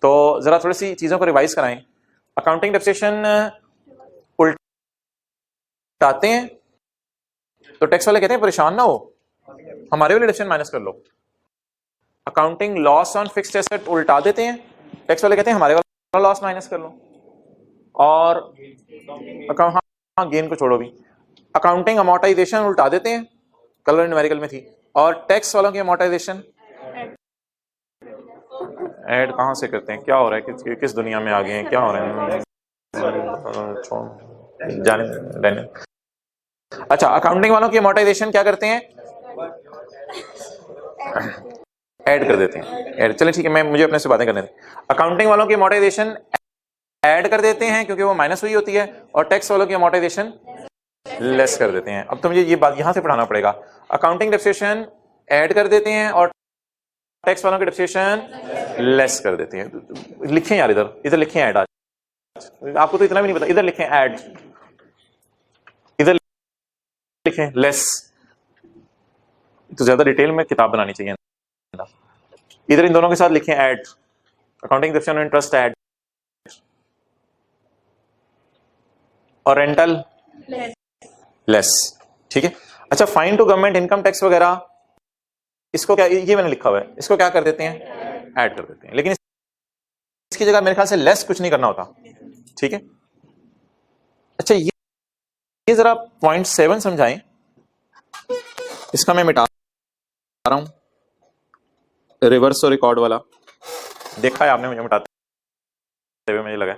Speaker 1: तो जरा थोड़ी सी चीजों को रिवाइज कराएं। अकाउंटिंग डेप्रिसिएशन उल्टाते हैं तो टैक्स वाले कहते हैं परेशान ना हो, हमारे वाले डेप्रिसिएशन माइनस कर लो। Accounting loss on fixed asset उल्टा देते हैं, टैक्स वाले कहते हैं हमारे वाला लॉस माइनस कर लो। और हाँ, गेन को छोड़ो भी। अकाउंटिंग अमोर्टाइजेशन उल्टा देते हैं, कल न्यूमेरिकल में थी, और टैक्स वालों की अमोर्टाइजेशन ऐड कहां से करते हैं? क्या हो रहा है, किस दुनिया में आ गए हैं, क्या हो रहा है? जाने। अच्छा, अकाउंटिंग वालों की अमोर्टाइजेशन क्या करते हैं? ऐड कर देते हैं। ऐड, चलिए ठीक है, मुझे अपने से बातें करने दें। अकाउंटिंग वालों की अमोर्टाइजेशन ऐड कर देते हैं क्योंकि वो माइनस हुई होती है, और टैक्स वालों की अमोर्टाइजेशन लेस कर देते हैं। अब तो मुझे ये बात यहां से पढ़ाना पड़ेगा। अकाउंटिंग डेप्रिसिएशन ऐड कर देते हैं और टैक्स वालों की डेप्रिसिएशन लेस कर देते हैं। लिखें यार, इधर लिखें ऐड। आज आपको तो इतना भी नहीं पता, इधर लिखें ऐड, इधर लिखें लेस। तो ज्यादा डिटेल में किताब बनानी चाहिए। इधर इन दोनों के साथ लिखें ऐड, अकाउंटिंग डेप्रिसिएशन और इंटरेस्ट ऐड, और रेंटल लेस। ठीक है। अच्छा, fine to government, income tax वगैरह, इसको क्या, ये मैंने लिखा हुआ है, इसको क्या कर देते हैं? ऐड कर देते हैं। लेकिन इसकी जगह मेरे ख्याल से लेस कुछ नहीं करना होता। ठीक है। अच्छा, ये जरा पॉइंट 7 समझाएं, इसका मैं मिटा रहा हूं, रिवर्स और रिकॉर्ड वाला। देखा है आपने मुझे मिटाते हुए, मुझे लगा।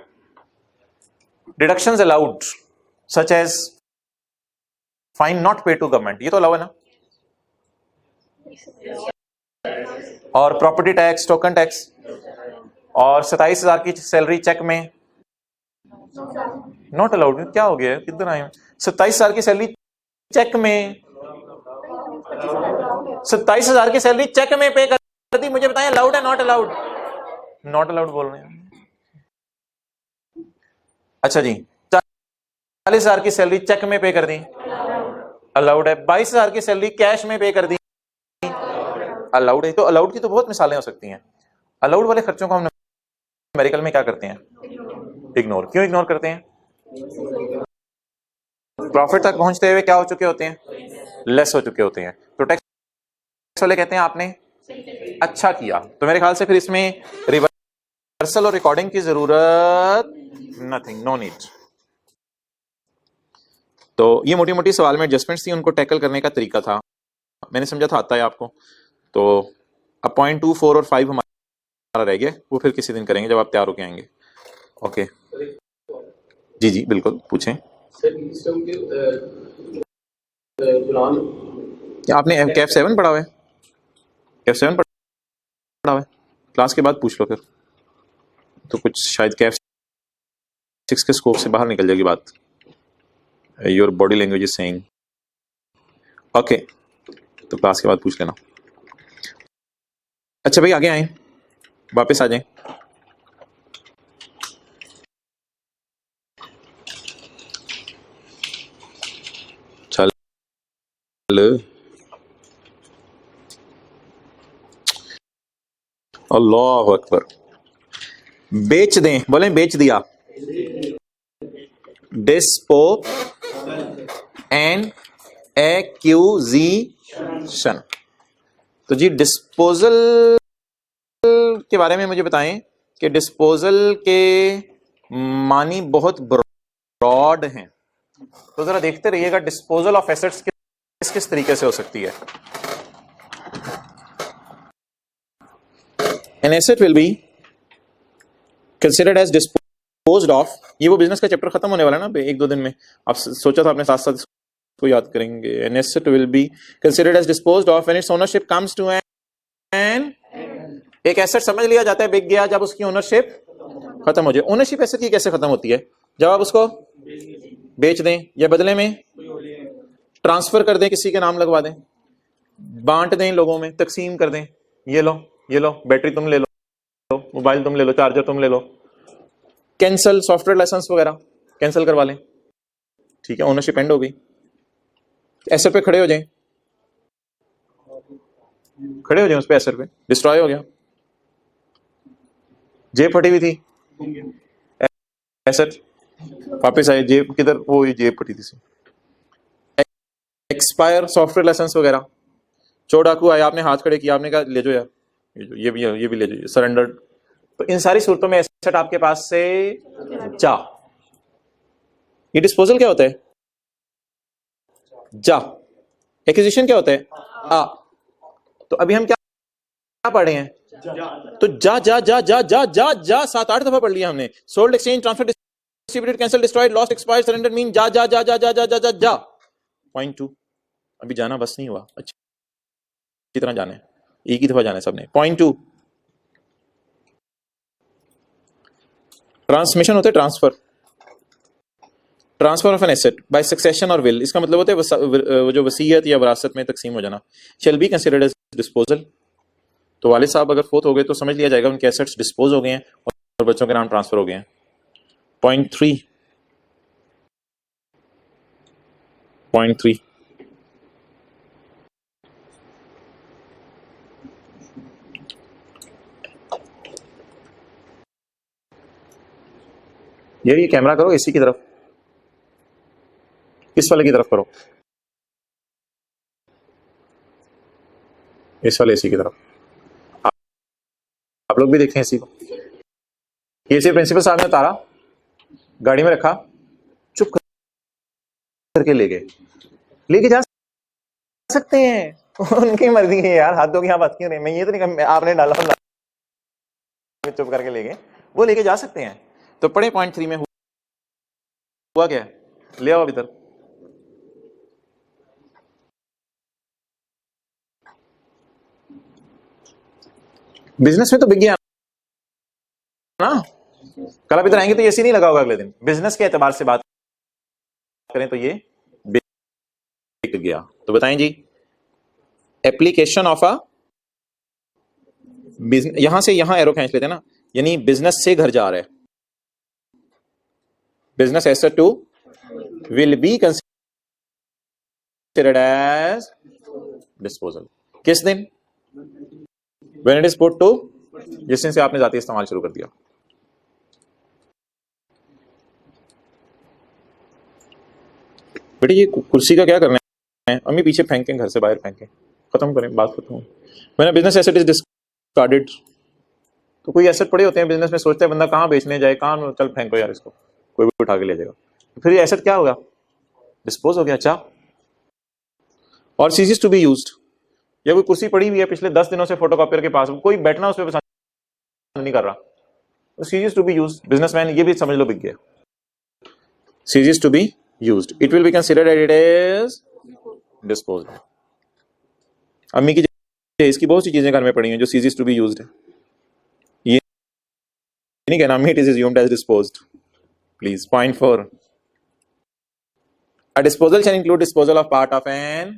Speaker 1: Deductions allowed such as fine not pay to government, ये तो अलाउ है ना, और प्रॉपर्टी टैक्स, टोकन टैक्स, और 27,000 की सैलरी चेक में नॉट अलाउड। क्या हो गया, किधर आए? 27,000 की सैलरी चेक में, 27,000 की सैलरी चेक में पे कर दी, मुझे बताएं अलाउड है नॉट अलाउड? नॉट अलाउड बोल रहे हैं। अच्छा जी, 40,000 की सैलरी चेक में पे कर दी, अलाउड है। 22,000 की सैलरी कैश में पे कर दी, अलाउड है। तो अलाउड की तो बहुत मिसालें हो सकती हैं। अलाउड वाले खर्चों को हम न्यूमेरिकल में क्या करते हैं? इग्नोर। क्यों इग्नोर करते हैं? प्रॉफिट तक पहुंचते हुए क्या हो चुके होते हैं? लेस हो चुके होते हैं। तो टैक्स वाले कहते हैं आपने अच्छा किया। तो मेरे ख्याल से फिर इसमें रिवर्सल और रिकॉर्डिंग की जरूरत नथिंग, नो नीड। तो ये मोटी मोटी सवाल में एडजस्टमेंट्स थी, उनको टैकल करने का तरीका था। मैंने समझा था आता है आपको। तो अब 0.24 और 5 हमारा रह गया, वो फिर किसी दिन करेंगे जब आप तैयार होके आएंगे। ओके जी जी बिल्कुल पूछें। क्या आपने कैफ 7 पढ़ा हुआ है? कैफ 7 पढ़ा हुआ है? क्लास के बाद पूछ लो फिर, तो कुछ शायद कैफ 6 के स्कोप से बाहर निकल जाएगी बात। Your body language is saying okay, तो क्लास के बाद पूछ लेना। अच्छा भाई आगे आए, वापस आ जाएं। चल अल्लाह अकबर। बेच दें, बोले बेच दिया। Dispo and accusation. तो जी डिस्पोजल के बारे में मुझे बताएं कि डिस्पोजल के मानी बहुत ब्रॉड हैं, तो जरा देखते रहिएगा डिस्पोजल ऑफ एसेट्स किस किस तरीके से हो सकती है। An asset will be considered as disposed of। ये वो बिजनेस का चैप्टर खत्म होने वाला है ना एक दो दिन में, आप सोचा था अपने साथ साथ इसको याद करेंगे। An asset will be considered as disposed of when its ownership comes to an। एक एसेट समझ लिया जाता है बिक गया जब उसकी ओनरशिप खत्म हो जाए। ओनरशिप एसेट की कैसे खत्म होती है? जब आप उसको बेच दें या बदले में ट्रांसफर कर दें, किसी के नाम लगवा दें, बांट दें, लोगों में तकसीम कर दें, ये लो बैटरी तुम ले लो, मोबाइल तुम ले लो, चार्जर तुम ले लो, कैंसिल सॉफ्टवेयर लाइसेंस वगैरह कैंसिल करवा लें, ठीक है, ओनरशिप एंड हो गई। एसेट पे खड़े हो जाएं, उस पे एसेट पे डिस्ट्रॉय हो गया। जेब फटी हुई थी, एसेट वापस आए, जेब किधर, वो जेब फटी थी। एक्सपायर सॉफ्टवेयर लाइसेंस वगैरह, चोर डाकू आया, आपने हाथ खड़े किया, आपने कहा ले जाओ यार, ये भी ले जाइए, सरेंडर। तो इन सारी सूरतों में एसेट आपके पास से जा। ये डिस्पोजल क्या होता है? जा। एक्विजिशन क्या होता है? आ। तो अभी हम क्या पढ़े हैं? तो जा जा जा जा जा जा जा 7-8 दफा पढ़ लिया हमने। Sold, exchange, transfer, distributed, cancel, destroyed, lost, expired, surrender mean जा जा जा जा जा जा जा जा जा। पॉइंट 2, अभी जाना बस नहीं हुआ, अच्छी तरह जाने, एक ही दफा जाना है सबने। पॉइंट 2, ट्रांसमिशन होता है, transfer of an asset by succession और विल। इसका मतलब होता है जो वसीयत या विरासत में तकसीम हो जाना। Shall be considered as disposal. तो वालिद साहब अगर फोत हो गए तो समझ लिया जाएगा उनके एसेट्स डिस्पोज हो गए हैं और बच्चों के नाम ट्रांसफर हो गए हैं। पॉइंट 3, ये कैमरा करो इसी की तरफ, इस वाले की तरफ करो, इस वाले एसी की तरफ। आप लोग भी देखें इसी को। ये से प्रिंसिपल साहब ने उतारा, गाड़ी में रखा, चुप करके लेके जा सकते हैं, उनकी मर्जी है यार, हाथ धो के यहाँ बात क्यों नहीं, मैं ये तो नहीं आपने डाला चुप करके ले गए, वो लेके जा सकते हैं। तो पढ़े पॉइंट 3 में हुआ क्या? ले आओ इधर। बिजनेस में तो बिक गया ना, कल आप इधर आएंगे तो ऐसे नहीं लगा होगा अगले दिन। बिजनेस के एतबार से बात करें तो ये बिक गया। तो बताएं जी, एप्लीकेशन ऑफ अ बिजनेस, यहां से यहां एरो खींच लेते हैं ना, यानी बिजनेस से घर जा रहा है, business asset to will be considered as disposal. किस दिन? When it is put to, जिस दिन से आपने जाती इस्तेमाल शुरू कर दिया। बेटे ये कुर्सी का क्या करना है? अम्मी पीछे फेंकें, घर से बाहर फेंकें, खत्म करें, बात खत्म। मैंने बिजनेस एसेट इज डिस्कार्डेड। तो कोई एसेट पड़े होते हैं बिजनेस में, सोचता है बंदा कहाँ बेचने जाए, कहाँ, चल फेंको यार इसको, कोई भी उठा के ले जाएगा, तो फिर ये एसेट क्या होगा? डिस्पोज हो गया। अच्छा, और सीजेस टू बी यूज्ड, या कोई कुर्सी पड़ी हुई है पिछले 10 दिनों से फोटोकॉपियर के पास, कोई बैठना उस पर पसंद नहीं कर रहा, सीरीज टू बी यूज, बिजनेसमैन ये भी समझ लो बिक गया, सीरीज to be used, it will be considered at it is disposed. अम्मी की इसकी बहुत सी चीजें घर में पड़ी हैं जो सीरीज टू बी यूज्ड है, ये नहीं कहना अम्मी it is assumed as disposed, please. Point 4, a disposal shall include disposal of part of an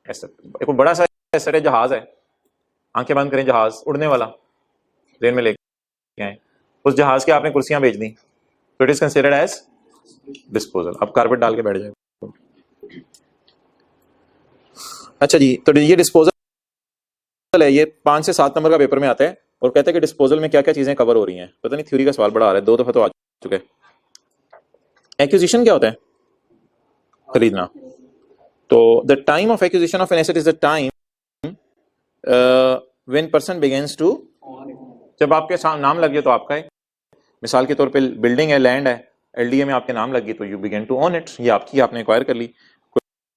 Speaker 1: asset। एक बड़ा सा एसेट है, जहाज है, आंखें बंद करें, जहाज उड़ने वाला, ट्रेन में लेके आए, उस जहाज के आपने कुर्सियां बेच दी, तो it is considered as disposal. अब कारपेट डाल के बैठ जाए। अच्छा जी, तो ये डिस्पोजल है, ये 5 से 7 नंबर का पेपर में आता है और कहते हैं कि डिस्पोजल में क्या क्या चीजें कवर हो रही हैं। पता नहीं, थ्योरी का सवाल बड़ा आ रहा है, 2 दफा तो आ चुके हैं। एक्विजिशन क्या होता है? खरीदना। तो the time of acquisition of an asset is the time when person begins to, जब आपके नाम लग गया तो आपका है। मिसाल के तौर पे बिल्डिंग है, लैंड है, एलडीए में आपके नाम लग गई तो you begin to own it, ये आपकी, आपने एक्वायर कर ली।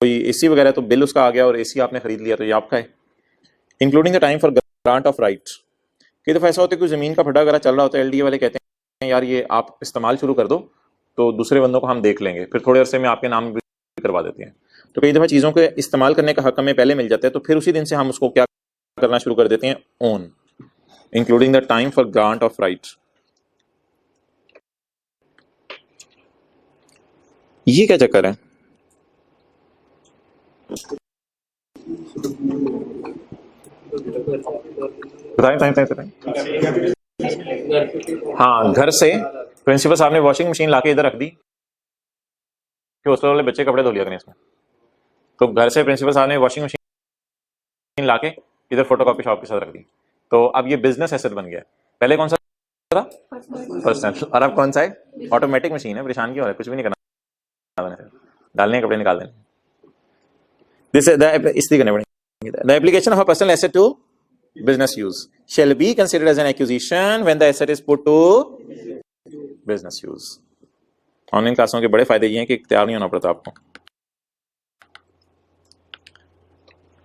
Speaker 1: कोई एसी वगैरह तो बिल उसका आ गया और एसी आपने खरीद लिया तो ये आपका है। Including the time for grant of right. कई दफा ऐसा होता है कि जमीन का फटा वगैरह चल रहा होता है, एलडीए वाले कहते हैं यार ये आप इस्तेमाल शुरू कर दो तो दूसरे बंदों को हम देख लेंगे, फिर थोड़े अरसे में आपके नाम भी करवा देते हैं। तो कई दफा चीजों के इस्तेमाल करने का हक हमें पहले मिल जाता है, तो फिर उसी दिन से हम उसको क्या करना शुरू कर देते हैं, own. Including the time for grant of right. ये क्या चक्कर है? बताएं। हाँ, घर से प्रिंसिपल साहब ने वॉशिंग मशीन लाके इधर रख दी कि हॉस्टल वाले बच्चे कपड़े धो लिया करें इसमें। तो घर से प्रिंसिपल साहब ने वॉशिंग मशीन लाके इधर फोटोकॉपी शॉप के साथ रख दी, तो अब ये बिजनेस एसेट बन गया। पहले कौन सा था? पर्सनल। और अब कौन सा है? ऑटोमेटिक मशीन है। परेशान क्यों हो रहा है? कुछ भी नहीं करना, डालने कपड़े निकाल देने। दिस इसलिए करने पड़ेंगे। The application of a personal asset to business use shall be considered as an acquisition when the asset is put to business use। Online क्लासों के बड़े फायदे ये हैं कि तैयार नहीं होना पड़ता आपको।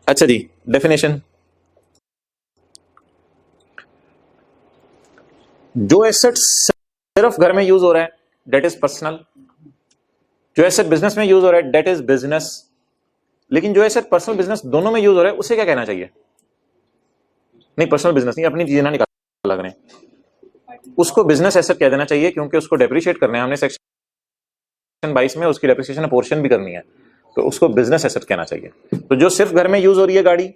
Speaker 1: अच्छा जी, डेफिनेशन। जो एसेट सिर्फ घर में यूज हो रहा है डेट इज पर्सनल, जो एसेट बिजनेस में यूज हो रहा है डेट इज बिजनेस। लेकिन जो एसेट पर्सनल बिजनेस दोनों में यूज हो रहा है उसे क्या कहना चाहिए? नहीं, पर्सनल बिजनेस नहीं, अपनी चीजें ना निकाल लग रहे हैं, उसको बिजनेस एसेट कह देना चाहिए, क्योंकि उसको डेप्रिशिएट करना है हमने सेक्शन 22 में, उसकी डेप्रिसिएशन पोर्शन भी करनी है, तो उसको बिजनेस एसेट कहना चाहिए। तो जो सिर्फ घर में यूज हो रही है गाड़ी,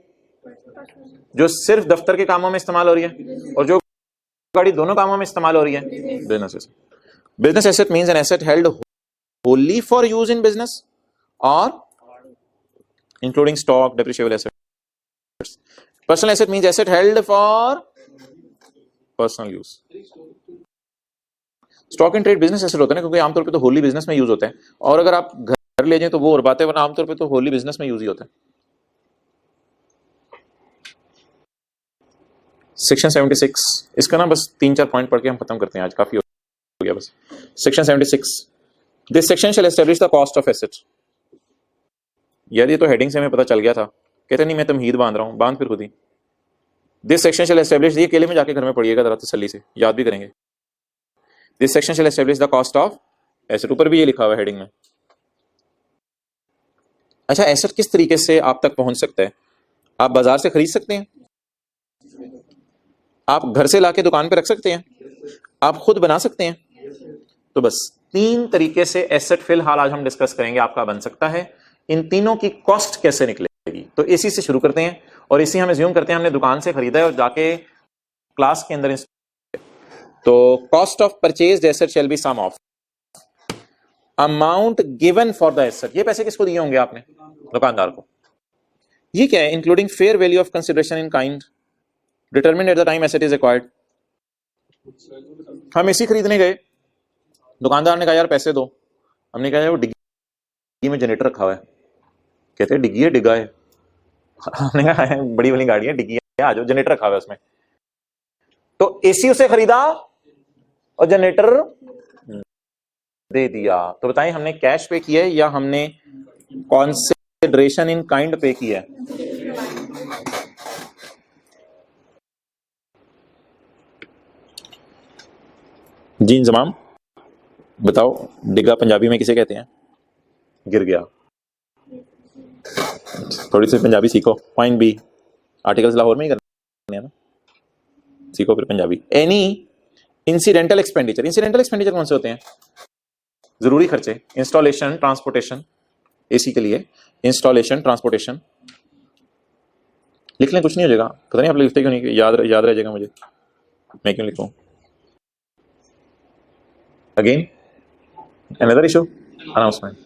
Speaker 1: जो सिर्फ दफ्तर के कामों में इस्तेमाल हो रही है, और जो गाड़ी दोनों कामों में इस्तेमाल हो रही है, business asset. Business asset means an asset held wholly for use in business और including stock, depreciable asset. Personal asset means asset held for personal use. Stock in trade business asset होता है ना, क्योंकि आमतौर पे तो होली बिजनेस में use होता है, और अगर आप घर ले जाएं तो वो और बात है, वरना आमतौर पे तो होली बिजनेस में यूज ही होता है। सेक्शन 76, इसका ना बस 3-4 पॉइंट पढ़ के हम खत्म करते हैं आज, काफी हो गया बस। Section 76, this section shall establish the cost of asset. यार ये तो हेडिंग से हमें पता चल गया था, कहते नहीं मैं तमहीद बांध रहा हूं, बांध फिर खुद ही। दिस सेक्शन शैल एस्टैब्लिश, ये अकेले में जाके घर में पढ़िएगा जरा तसल्ली से, याद भी करेंगे। This section shall establish the cost of asset, ऊपर भी ये लिखा हुआ है हेडिंग में। अच्छा, एसेट किस तरीके से आप तक पहुंच सकता है? आप बाजार से खरीद सकते हैं, आप घर से लाके दुकान पे रख सकते हैं, आप खुद बना सकते हैं। तो बस 3 तरीके से एसेट फिलहाल आज हम डिस्कस करेंगे आपका बन सकता है। इन तीनों की कॉस्ट कैसे निकलेगी? तो एसी से शुरू करते हैं, और एसी हम अज्यूम करते हैं हमने दुकान से खरीदा है और जाके क्लास के अंदर। तो cost of purchased asset shall be sum of amount given for the asset. ये पैसे किसको दिए होंगे आपने? दुकानदार को। ये क्या है? Including fair value of consideration in kind determined at the time asset is acquired. हम एसी खरीदने गए, दुकानदार ने कहा यार पैसे दो, हमने कहा वो डिग्गी में जनरेटर रखा हुआ है, कहते हैं डिग्गी है, डिग्गा है। हमने कहा बड़ी वाली गाड़ी है, डिग्गी है, आ जाओ, जनरेटर रखा हुआ है उसमें। तो एसी उसे खरीदा और जनरेटर दे दिया। तो बताएं हमने कैश पे किया है या हमने कंसिडरेशन इन काइंड पे किया है? जी इंजमाम बताओ, डिगा पंजाबी में किसे कहते हैं? गिर गया। थोड़ी सी पंजाबी सीखो। पॉइंट बी, आर्टिकल्स लाहौर में ही करने हैं ना, सीखो फिर Punjabi. Any incidental expenditure, incidental expenditure कौन से होते हैं? जरूरी खर्चे, इंस्टॉलेशन, ट्रांसपोर्टेशन, एसी के लिए इंस्टॉलेशन, ट्रांसपोर्टेशन। लिख लें, कुछ नहीं हो जाएगा। पता नहीं आप लिखते क्यों नहीं, याद रह जाएगा मुझे, मैं क्यों लिखूं। Again another issue, announcement.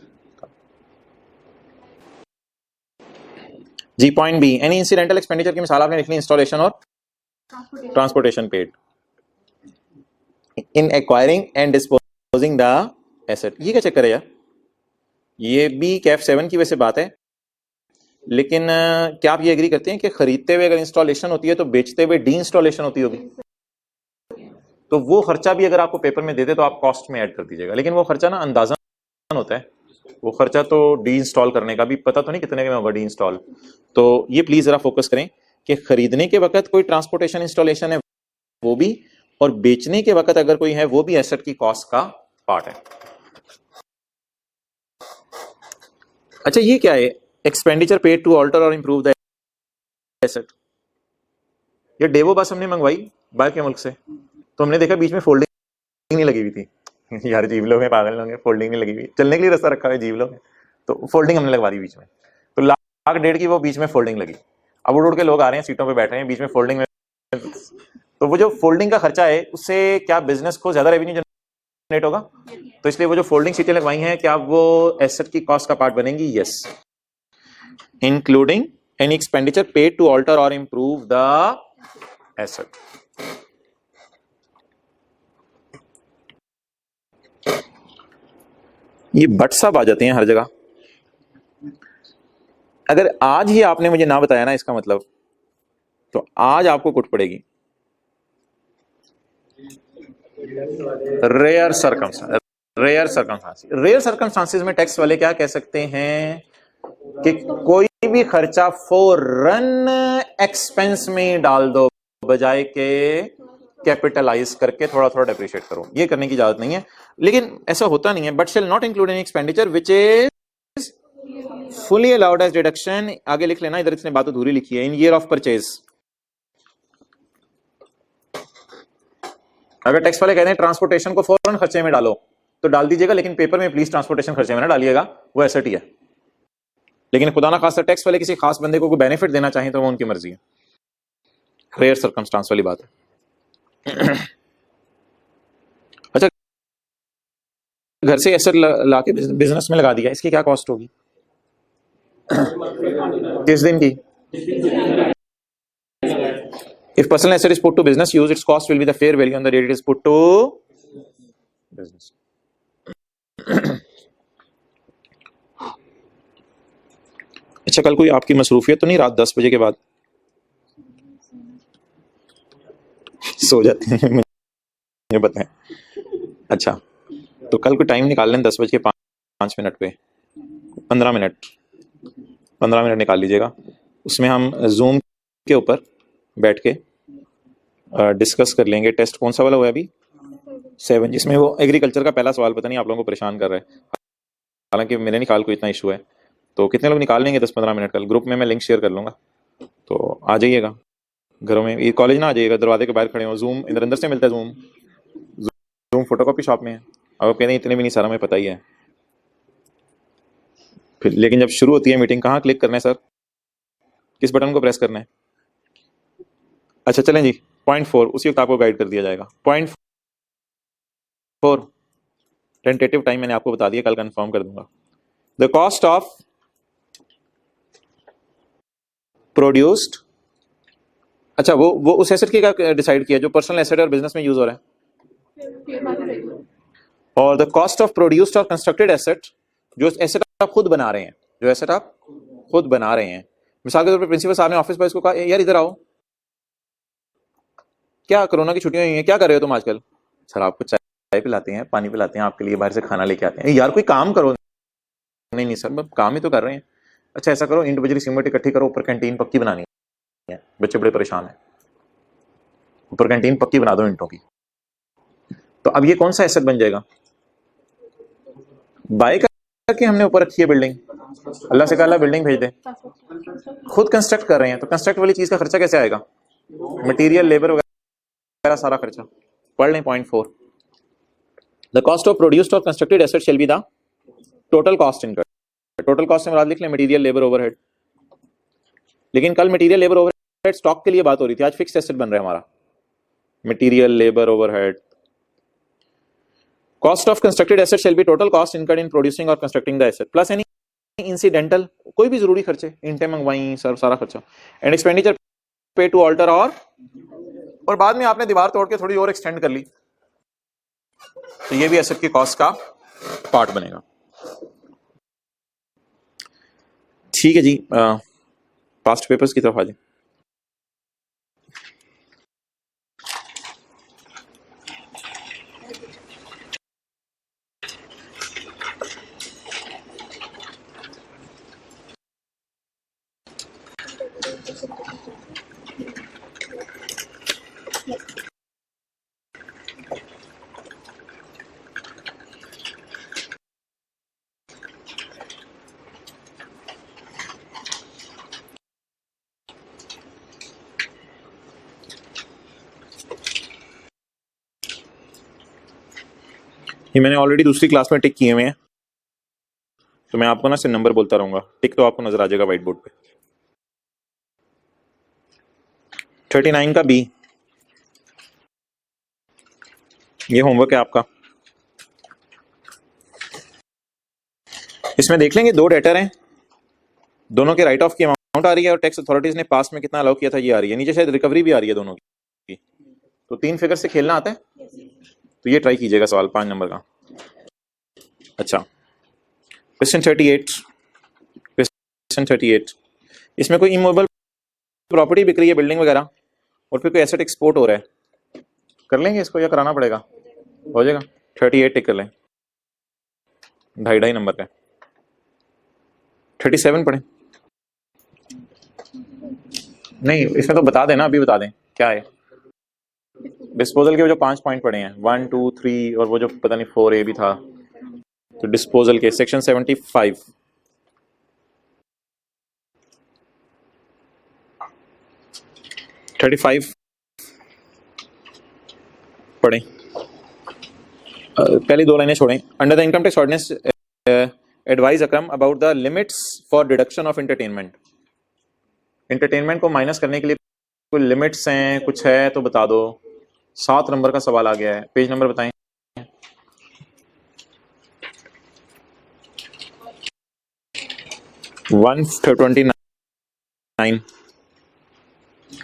Speaker 1: जी point B, any incidental expenditure की मिसाल आपने लिखनी इंस्टॉलेशन और transportation paid in acquiring and disposing the asset. ये क्या चक्कर है यार? ये भी कैफ 7 की वैसे बात है, लेकिन क्या आप ये एग्री करते हैं कि खरीदते हुए अगर इंस्टॉलेशन होती है तो बेचते हुए डी इंस्टॉलेशन होती होगी? तो वो खर्चा भी अगर आपको पेपर में दे दे तो आप कॉस्ट में ऐड कर दीजिएगा, लेकिन वो खर्चा ना अंदाजा होता है। वो खर्चा तो डी इंस्टॉल करने का भी पता तो नहीं कितने में होगा डी इंस्टॉल। तो ये प्लीज जरा फोकस करें कि खरीदने के वक्त कोई ट्रांसपोर्टेशन इंस्टॉलेशन है वो भी, और बेचने के वक्त अगर कोई है वो भी एसेट की कॉस्ट का पार्ट है। अच्छा ये क्या है? एक्सपेंडिचर पेड टू ऑल्टर और इंप्रूव द एसेट। ये डेवो बस हमने मंगवाई बाहर के मुल्क से, तो हमने देखा बीच में फोल्डिंग नहीं लगी हुई थी। यार जीव लोग हैं, पागल लोग हैं, फोल्डिंग नहीं लगी हुई, चलने के लिए रास्ता रखा हुआ है जीव लोग हैं, तो फोल्डिंग हमने लगवा दी बीच में। तो लाख डेढ़ की वो बीच में फोल्डिंग लगी। अब उड़ उड़ के लोग आ रहे हैं, सीटों पे बैठ रहे हैं, बीच में फोल्डिंग में। तो वो जो फोल्डिंग का खर्चा है उससे क्या बिजनेस को ज्यादा रेवेन्यू जनरेट होगा? तो इसलिए वो जो फोल्डिंग सीटें लगवाई हैं क्या वो एसेट की कॉस्ट का पार्ट बनेंगी? Yes, including any expenditure paid to alter और इंप्रूव द एसेट। ये बट सब आ जाते हैं हर जगह। अगर आज ही आपने मुझे ना बताया ना इसका मतलब, तो आज आपको कुट पड़ेगी। रेयर सर्कमस्टांसेस में टैक्स वाले क्या कह सकते हैं कि कोई भी खर्चा फौरन एक्सपेंस में डाल दो, बजाय के कैपिटलाइज करके थोड़ा थोड़ा डेप्रिशिएट करो। ये करने की इजाजत नहीं है, लेकिन ऐसा होता नहीं है। But shall not include any expenditure which is fully allowed as deduction. आगे लिख लेना, इधर इसने बात अधूरी लिखी है। इन ईयर ऑफ परचेज, अगर टैक्स वाले कहते हैं ट्रांसपोर्टेशन को फौरन खर्चे में डालो तो डाल दीजिएगा, लेकिन पेपर में प्लीज ट्रांसपोर्टेशन खर्चे में ना डालिएगा, वो एसेट ही है। लेकिन खुदा ना खासा टैक्स वाले किसी खास बंदे को कोई बेनिफिट देना चाहें तो वो उनकी मर्जी है। रेयर सर्कमस्टांस वाली बात है। अच्छा, घर से एसेट लाके बिजनेस में लगा दिया, इसकी क्या कॉस्ट होगी? किस दिन की? If personal asset is put to business use, its cost will be the fair value on the date it is put to business. अच्छा, कल कोई आपकी मसरूफियत तो नहीं रात 10 बजे के बाद? सो जाते हैं, मुझे बताएं। अच्छा, तो कल को टाइम निकाल लें 10:05 पे, 15 मिनट निकाल लीजिएगा। उसमें हम जूम के ऊपर बैठ के डिस्कस कर लेंगे। टेस्ट कौन सा वाला हुआ है अभी? 7, जिसमें वो एग्रीकल्चर का पहला सवाल पता नहीं आप लोगों को परेशान कर रहा है, हालांकि मेरे निकाल को इतना इशू है। तो कितने लोग निकाल लेंगे 10-15 मिनट? कल ग्रुप में मैं लिंक शेयर कर लूंगा, तो आ जाइएगा। घरों में, ये कॉलेज ना आ जाइएगा, दरवाजे के बाहर खड़े हो। जूम इधर अंदर से मिलता है, जूम फोटोकॉपी शॉप में है। अब आप कहते हैं इतने भी नहीं, सारा हमें पता ही है। फिर लेकिन जब शुरू होती है मीटिंग, कहाँ क्लिक करना है सर? किस बटन को प्रेस करना है? अच्छा चलें जी, पॉइंट 4 उसी वक्त आपको गाइड कर दिया जाएगा। पॉइंट 4 टेंटेटिव टाइम मैंने आपको बता दिया, कल कंफर्म कर दूंगा। द कॉस्ट ऑफ प्रोड्यूस्ड, अच्छा वो उस एसेट की क्या डिसाइड किया जो पर्सनल एसेट और बिजनेस में यूज हो रहा है? और द कॉस्ट ऑफ प्रोड्यूस्ड और कंस्ट्रक्टेड एसेट, जो एसेट आप खुद बना रहे हैं, जो एसेट आप खुद बना रहे हैं। मिसाल के तौर पर प्रिंसिपल साहब ने ऑफिस बॉयज को कहा यार इधर आओ, क्या कोरोना की छुट्टियां हुई हैं, क्या कर रहे हो तुम आजकल? सर आपको चाय पिलाते हैं, पानी पिलाते हैं, आपके लिए बाहर से खाना लेके आते हैं। यार कोई काम करो। नहीं सर, मैं काम ही तो कर रहे हैं। अच्छा ऐसा करो, ईंट बजरी सीमेंट इकट्ठी करो, ऊपर कैंटीन पक्की बनानी है, बच्चे बड़े परेशान हैं, ऊपर कैंटीन पक्की बना दो ईंटों की। तो अब ये कौन सा एसेट बन जाएगा? बाय करके हमने ऊपर रखी है बिल्डिंग, अल्लाह से कहा अल्लाह बिल्डिंग भेज दे, खुद कंस्ट्रक्ट कर रहे हैं, तो कंस्ट्रक्ट वाली चीज का खर्चा कैसे आएगा? मटेरियल, लेबर वगैरह सारा खर्चा। पढ़ लें point 4, the cost of produced और constructed asset shall be the total cost incurred. Total cost से मुराद लिख लें मटेरियल, लेबर, ओवरहेड। लेकिन कल मटेरियल, लेबर, ओवरहेड स्टॉक के लिए बात हो रही थी, आज फिक्स्ड एसेट बन रहा है हमारा, material, labour, overhead. Cost of constructed asset shall be total cost incurred in producing और constructing the asset plus any incidental, कोई भी जरूरी खर्चे, इंटें मंगवाई, सर सारा खर्चा, and expenditure pay to alter, और बाद में आपने दीवार तोड़ के थोड़ी और एक्सटेंड कर ली, तो ये भी एसेट की कॉस्ट का पार्ट बनेगा। ठीक है जी, पास्ट पेपर्स की तरफ आ जाए। ये मैंने ऑलरेडी दूसरी क्लास में टिक किए हुए हैं, तो मैं आपको ना सिर्फ नंबर बोलता रहूंगा, टिक तो आपको नजर आ जाएगा व्हाइट बोर्ड पे। 39 का बी, ये होमवर्क है आपका। इसमें देख लेंगे दो डेटर हैं, दोनों के राइट ऑफ की अमाउंट आ रही है और टैक्स अथॉरिटीज ने पास में कितना अलाउ किया था ये आ रही है, नीचे शायद रिकवरी भी आ रही है दोनों की। तो 3 फिगर से खेलना आता है, तो ये ट्राई कीजिएगा सवाल 5 नंबर का। अच्छा, क्वेश्चन 38, इसमें कोई इमूवेबल प्रॉपर्टी बिक रही है, बिल्डिंग वगैरह, और फिर कोई एसेट एक्सपोर्ट हो रहा है, कर लेंगे इसको या कराना पड़ेगा? हो जाएगा। 38 टिक कर लें, 2.5 नंबर का। 37 पढ़े? नहीं, इसमें तो बता देना, अभी बता दें क्या है। डिस्पोजल के जो 5 पॉइंट पड़े हैं, 1 2 3 और वो जो पता नहीं 4A भी था, तो डिस्पोजल के सेक्शन 75 35 पढ़ें। पहली 2 लाइनें छोड़ें। Under the income tax ordinance advise Akram about the limits for deduction of entertainment. Entertainment को माइनस करने के लिए कोई लिमिट्स हैं, कुछ है तो बता दो। 7 नंबर का सवाल आ गया है, पेज नंबर बताएं। वन 29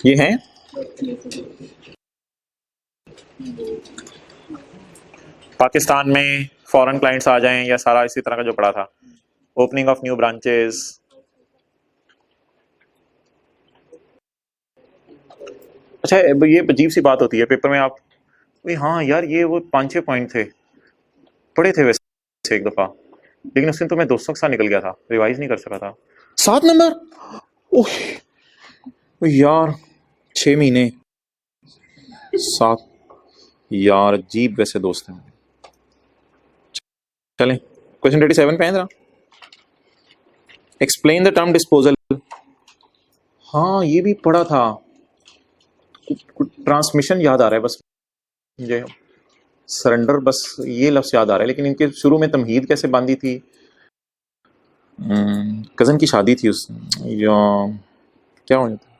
Speaker 1: ये है। पाकिस्तान में फॉरेन क्लाइंट्स आ जाएं या सारा इसी तरह का जो पड़ा था, ओपनिंग ऑफ न्यू ब्रांचेस। अच्छा, ये अजीब सी बात होती है पेपर में, आप हाँ यार ये वो 5-6 पॉइंट थे, पढ़े थे वैसे एक दफा, लेकिन उस दिन तो मैं दोस्तों के साथ निकल गया था, रिवाइज नहीं कर सका था। 7 नंबर, ओह यार 6 महीने 7 यार, अजीब वैसे दोस्त हैं। चलें क्वेश्चन 37 पे है, एक्सप्लेन द टर्म डिस्पोजल। हाँ ये भी पढ़ा था, ट्रांसमिशन याद आ रहा है बस मुझे, सरेंडर बस ये लफ्ज याद आ रहा है, लेकिन इनके शुरू में तमहीद कैसे बांधी थी, कज़न की शादी थी उस या क्या हो जाता।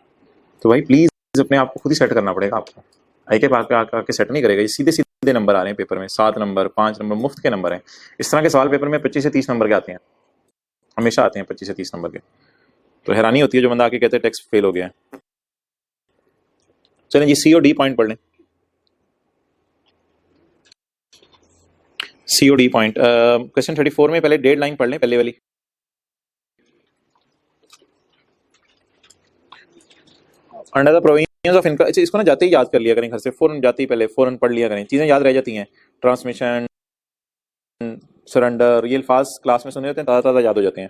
Speaker 1: तो भाई प्लीज़ अपने आप को खुद ही सेट करना पड़ेगा आपको, आई के पास आके सेट नहीं करेगा। ये सीधे सीधे नंबर आ रहे हैं पेपर में, 7 नंबर 5 नंबर मुफ्त के नंबर हैं। इस तरह के सवाल पेपर में 25 से 30 नंबर के आते हैं, हमेशा आते हैं 25 से 30 नंबर के। तो हैरानी होती है जो बंदा आके कहते हैं टेक्स्ट फेल हो गया है। चलें जी, सी और डी पॉइंट पढ़ लें। सी और डी पॉइंट, क्वेश्चन 34 में पहले डेड लाइन पढ़ लें, पहले वाली। Under the provisions of income, इसको ना जाते ही याद कर लिया करें घर से, फौरन जाते ही पहले फौरन पढ़ लिया करें, चीज़ें याद रह जाती हैं। ट्रांसमिशन, सरेंडर, ये अल्फाज क्लास में सुने होते हैं, ताज़ा ताज़ा याद हो जाते हैं।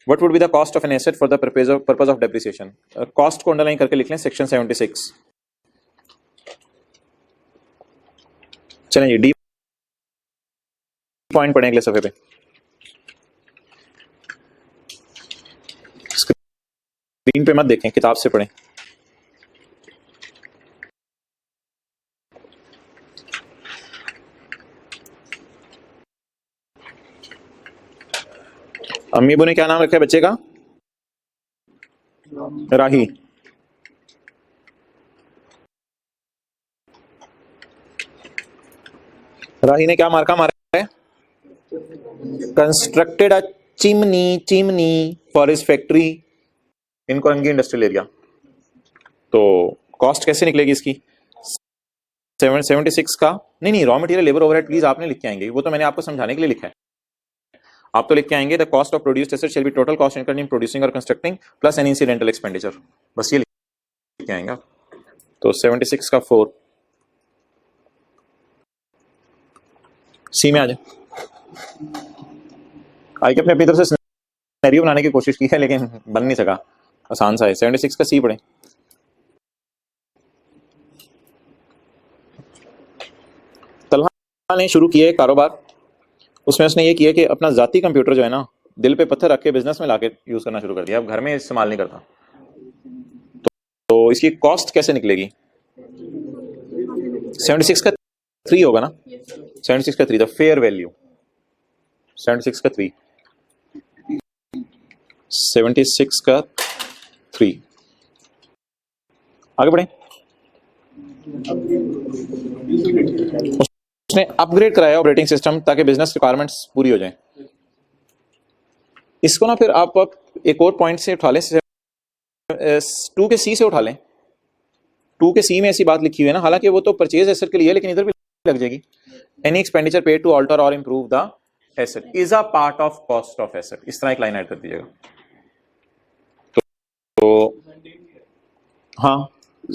Speaker 1: What would be the cost of an asset for the purpose of depreciation. Cost को अंडरलाइन करके लिख लें, सेक्शन 76। चलें जी, डी पॉइंट पढ़ें अगले सफे पे, स्क्रीन पे मत देखें, किताब से पढ़ें। अम्मी अबू ने क्या नाम रखा है बच्चे का? राही। राही ने क्या मार्का मारा है? Constructed a chimney for his factory in Korangi industrial area. तो कॉस्ट कैसे निकलेगी इसकी? 776 का नहीं, raw material labour overhead please आपने लिख के आएंगे, वो तो मैंने आपको समझाने के लिए लिखा है। आप तो लिख के आएंगे the cost of produced asset shall be total cost incurred in producing और constructing plus any incidental expenditure, बस ये लिख के आएंगे आप। तो 76 का 4 सी में आ जाए। आई के अपनी तरफ से सिनेरियो बनाने की कोशिश की है लेकिन बन नहीं सका, आसान सा है। 76 का सी पढ़े। तलहा ने शुरू किया कारोबार, उसमें उसने ये किया कि अपना जाती कंप्यूटर जो है ना दिल पे पत्थर रख के बिजनेस में लाके यूज करना शुरू कर दिया, अब घर में इस्तेमाल नहीं करता। तो इसकी कॉस्ट कैसे निकलेगी? 76 का 3 होगा ना, 76 का 3 द फेयर वैल्यू, 76 का 3, 76 का 3। आगे बढ़े। उसने अपग्रेड कराया ऑपरेटिंग सिस्टम ताकि बिजनेस रिक्वायरमेंट्स पूरी हो जाए। इसको ना फिर आप एक और पॉइंट से उठा लें, 2 के सी से उठा लें। 2 के सी में ऐसी बात लिखी हुई है ना, हालांकि वो तो परचेज एसेट के लिए, लेकिन इधर भी लग जाएगी। Any expenditure paid to alter और improve the asset is a part of cost of asset, इस तरह एक लाइन ऐड कर दीजिएगा। तो हाँ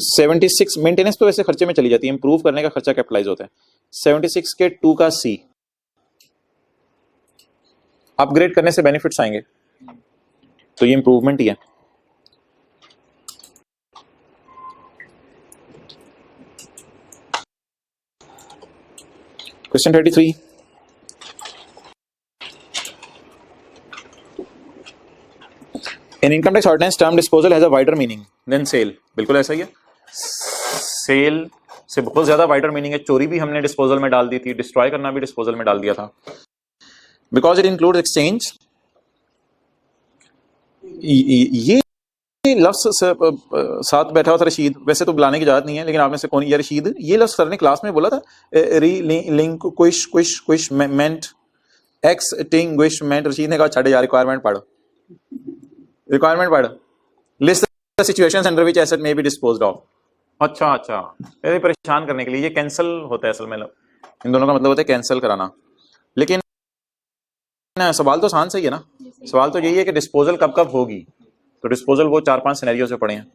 Speaker 1: 76 मेंटेनेंस तो वैसे खर्चे में चली जाती है, इंप्रूव करने का खर्चा कैपिटलाइज होता है। 76 के 2 का सी, अपग्रेड करने से बेनिफिट्स आएंगे, तो ये इंप्रूवमेंट ही है। Question 33, in income tax ordinance term disposal has a wider meaning than sale. बिल्कुल ऐसा ही है, सेल से बहुत ज्यादा वाइडर मीनिंग है। चोरी भी हमने डिस्पोजल में डाल दी थी, डिस्ट्रॉय करना भी डिस्पोजल में डाल दिया था, बिकॉज इट इंक्लूड्स एक्सचेंज। ये लफ्ज साथ बैठा हुआ था रशीद, वैसे तो बुलाने की इजाजत नहीं है, लेकिन आप में से कौन ये रशीद, ये लफ्ज सर ने क्लास में बोला था, रिलिंक्विशमेंट, एक्सटिंग्विशमेंट। रशीद ने कहा छड़ यार, रिक्वायरमेंट पढ़ो, रिक्वायरमेंट पढ़ो। List the situations under which asset may be disposed of. अच्छा, ये परेशान करने के लिए, ये कैंसिल होता है असल में, इन दोनों का मतलब होता है कैंसिल कराना। लेकिन सवाल तो आसान सही है ना, सवाल तो यही है कि डिस्पोजल कब कब होगी। तो डिस्पोजल वो 4-5 सिनेरियो से पढ़े हैं।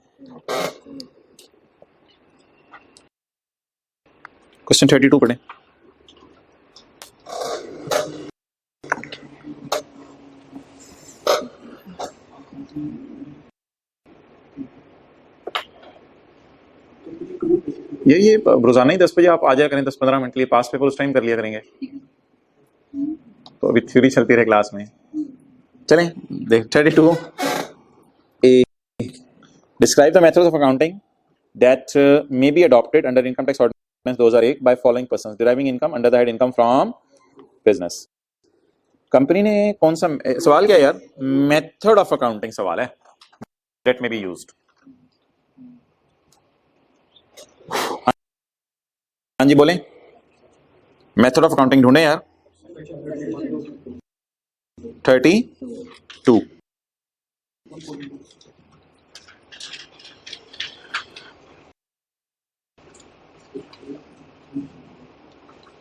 Speaker 1: क्वेश्चन 32 पढ़े। ये रोजाना ही 10 बजे आप आ जाया करें, 10-15 मिनट के लिए, पास पेपर उस टाइम कर लिया करेंगे, तो अभी थ्योरी चलती रहे क्लास में। चलें देख 32, describe the methods of accounting that may be adopted under income tax ordinance 2001 by following persons deriving income under the head income from business. Company ने कौन सा सवाल क्या है यार? मेथड ऑफ अकाउंटिंग सवाल है, दैट मे बी यूज्ड। हाँ जी बोलें, मेथड ऑफ अकाउंटिंग ढूंढे यार। 32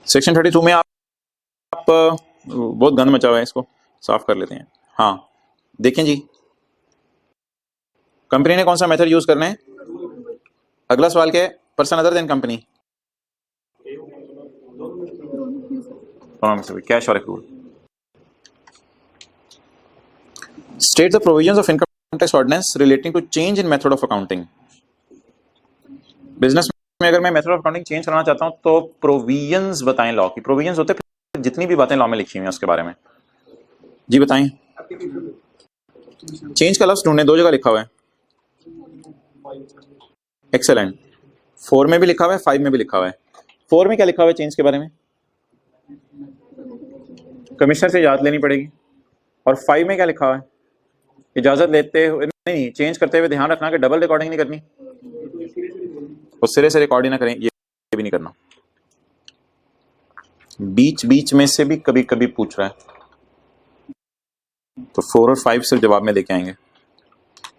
Speaker 1: सेक्शन 32 में आप बहुत गंद मचा हुआ है, इसको साफ कर लेते हैं। हाँ देखें जी, कंपनी ने कौन सा मेथड यूज करना है? अगला सवाल क्या है? Person other than company, cash और accrual. State the provisions of income tax ordinance relating to change in method of accounting. Business में अगर मैं मेथड ऑफ अकाउंटिंग चेंज करना चाहता हूं तो प्रोविजंस बताएं लॉ की। प्रोविजंस होते हैं जितनी भी बातें लॉ में लिखी हुई हैं उसके बारे में। जी बताएं। चेंज का लफ्ज ढूंढने, दो जगह लिखा हुआ है। एक्सेलेंट। 4 में भी लिखा हुआ है, 5 में भी लिखा हुआ है। 4 में क्या लिखा हुआ है चेंज के बारे में? कमिश्नर से इजाजत लेनी पड़ेगी। और 5 में क्या लिखा हुआ है? इजाजत लेते हुए नहीं, चेंज करते हुए ध्यान रखना कि डबल रिकॉर्डिंग नहीं करनी, और सिरे से रिकॉर्डिंग ना करें, ये भी नहीं करना। बीच बीच में से भी कभी कभी पूछ रहा है, तो 4 और 5 सिर्फ जवाब में लेके आएंगे।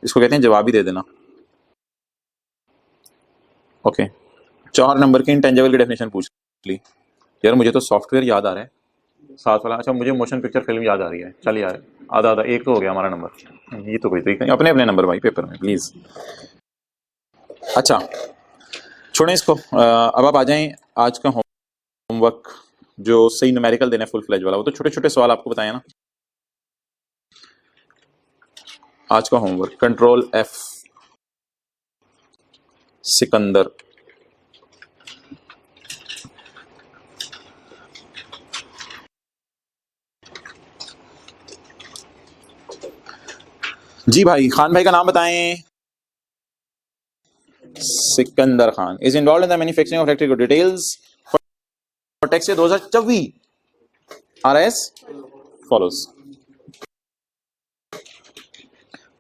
Speaker 1: इसको कहते हैं जवाब ही दे देना। ओके, 4 नंबर की इंटेंजिबल की डेफिनेशन पूछ ली। यार मुझे तो सॉफ्टवेयर याद आ रहा है, 7 वाला। अच्छा, मुझे मोशन पिक्चर फिल्म याद आ रही है। चल यार, आधा आधा, एक तो हो गया हमारा नंबर। ये तो कोई तरीका नहीं, अपने अपने नंबर भाई पेपर में प्लीज। अच्छा छोड़ें इसको। अब आप आ जाएं आज का होमवर्क, जो सही न्यूमेरिकल देना है फुल फ्लेज वाला। वो तो छोटे छोटे सवाल आपको बताया ना। आज का होमवर्क, कंट्रोल F सिकंदर। जी भाई, खान भाई का नाम बताएं। Sikandar Khan is involve in the manufacturing of electric details for tax 2024। RS follows.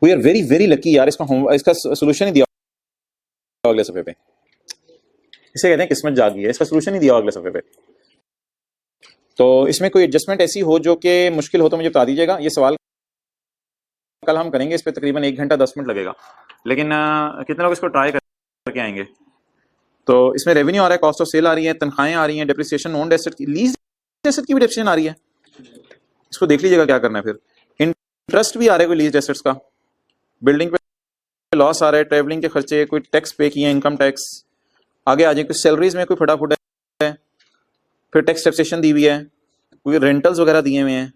Speaker 1: We are very very lucky यार। इसका सोल्यूशन ही दिया अगले सफे पे। इसे कहते हैं किस्मत जागी है। इसका सोल्यूशन ही दिया अगले सफे पे। तो इसमें कोई एडजस्टमेंट ऐसी हो जो कि मुश्किल हो तो मुझे बता दीजिएगा। ये सवाल कल हम करेंगे, इस पे तकरीबन 1 घंटा 10 मिनट लगेगा, लेकिन कितने लोग इसको ट्राई करके आएंगे। तो इसमें रेवेन्यू आ रहा है, कॉस्ट ऑफ सेल आ रही है, तनख्वाहें आ रही हैं, डेप्रिसिएशन, ओन्ड एसेट की, लीज एसेट की भी डेप्रिसिएशन आ रही है। इसको देख लीजिएगा क्या करना है। फिर इंटरेस्ट भी आ रहा है कोई लीज एसेट्स का, बिल्डिंग पे लॉस आ रहा है, ट्रेवलिंग के खर्चे, कोई टैक्स पे किए, इनकम टैक्स। आगे आ जाए कुछ सैलरीज में कोई फटाफट है, फिर टैक्स टैक्सेशन दी हुई है, कोई रेंटल्स वगैरह दिए हुए हैं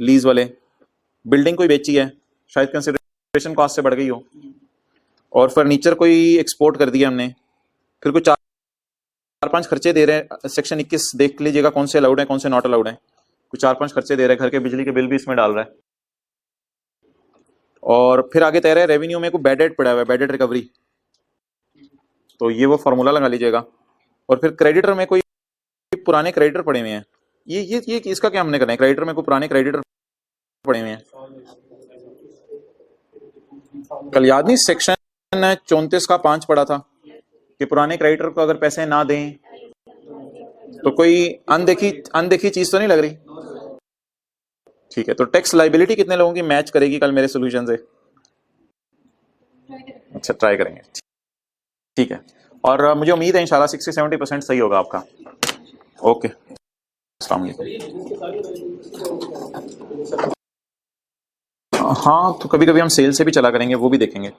Speaker 1: लीज वाले, बिल्डिंग कोई बेची है, शायद कंसिडरेशन कॉस्ट से बढ़ गई हो, और फर्नीचर कोई एक्सपोर्ट कर दिया हमने। फिर कुछ 4-5 खर्चे दे रहे हैं। सेक्शन 21 देख लीजिएगा कौन से अलाउड है कौन से नॉट अलाउड है। कुछ 4-5 खर्चे दे रहे हैं, घर के बिजली के बिल भी इसमें डाल रहा है। और फिर आगे तय रहा है रेवेन्यू में कोई बैड डेट पड़ा हुआ है, बैड डेट रिकवरी, तो ये वो फॉर्मूला लगा लीजिएगा। और फिर क्रेडिटर में कोई पुराने क्रेडिटर पड़े हुए हैं, ये इसका क्या हमने करना है? क्रेडिटर में कोई पुराने क्रेडिटर पड़े हुए हैं। कल याद नहीं सेक्शन 34 का 5 पड़ा था कि पुराने क्रेडिटर को अगर पैसे ना दें तो कोई अनदेखी चीज तो नहीं लग रही। ठीक है, तो टैक्स लाइबिलिटी कितने लोगों की मैच करेगी कल मेरे सोल्यूशन से? अच्छा, ट्राई करेंगे। ठीक है, और मुझे उम्मीद है इंशाल्लाह 60-70% सही होगा आपका। ओके, अस्सलाम वालेकुम। हाँ, तो कभी कभी हम सेल से भी चला करेंगे, वो भी देखेंगे।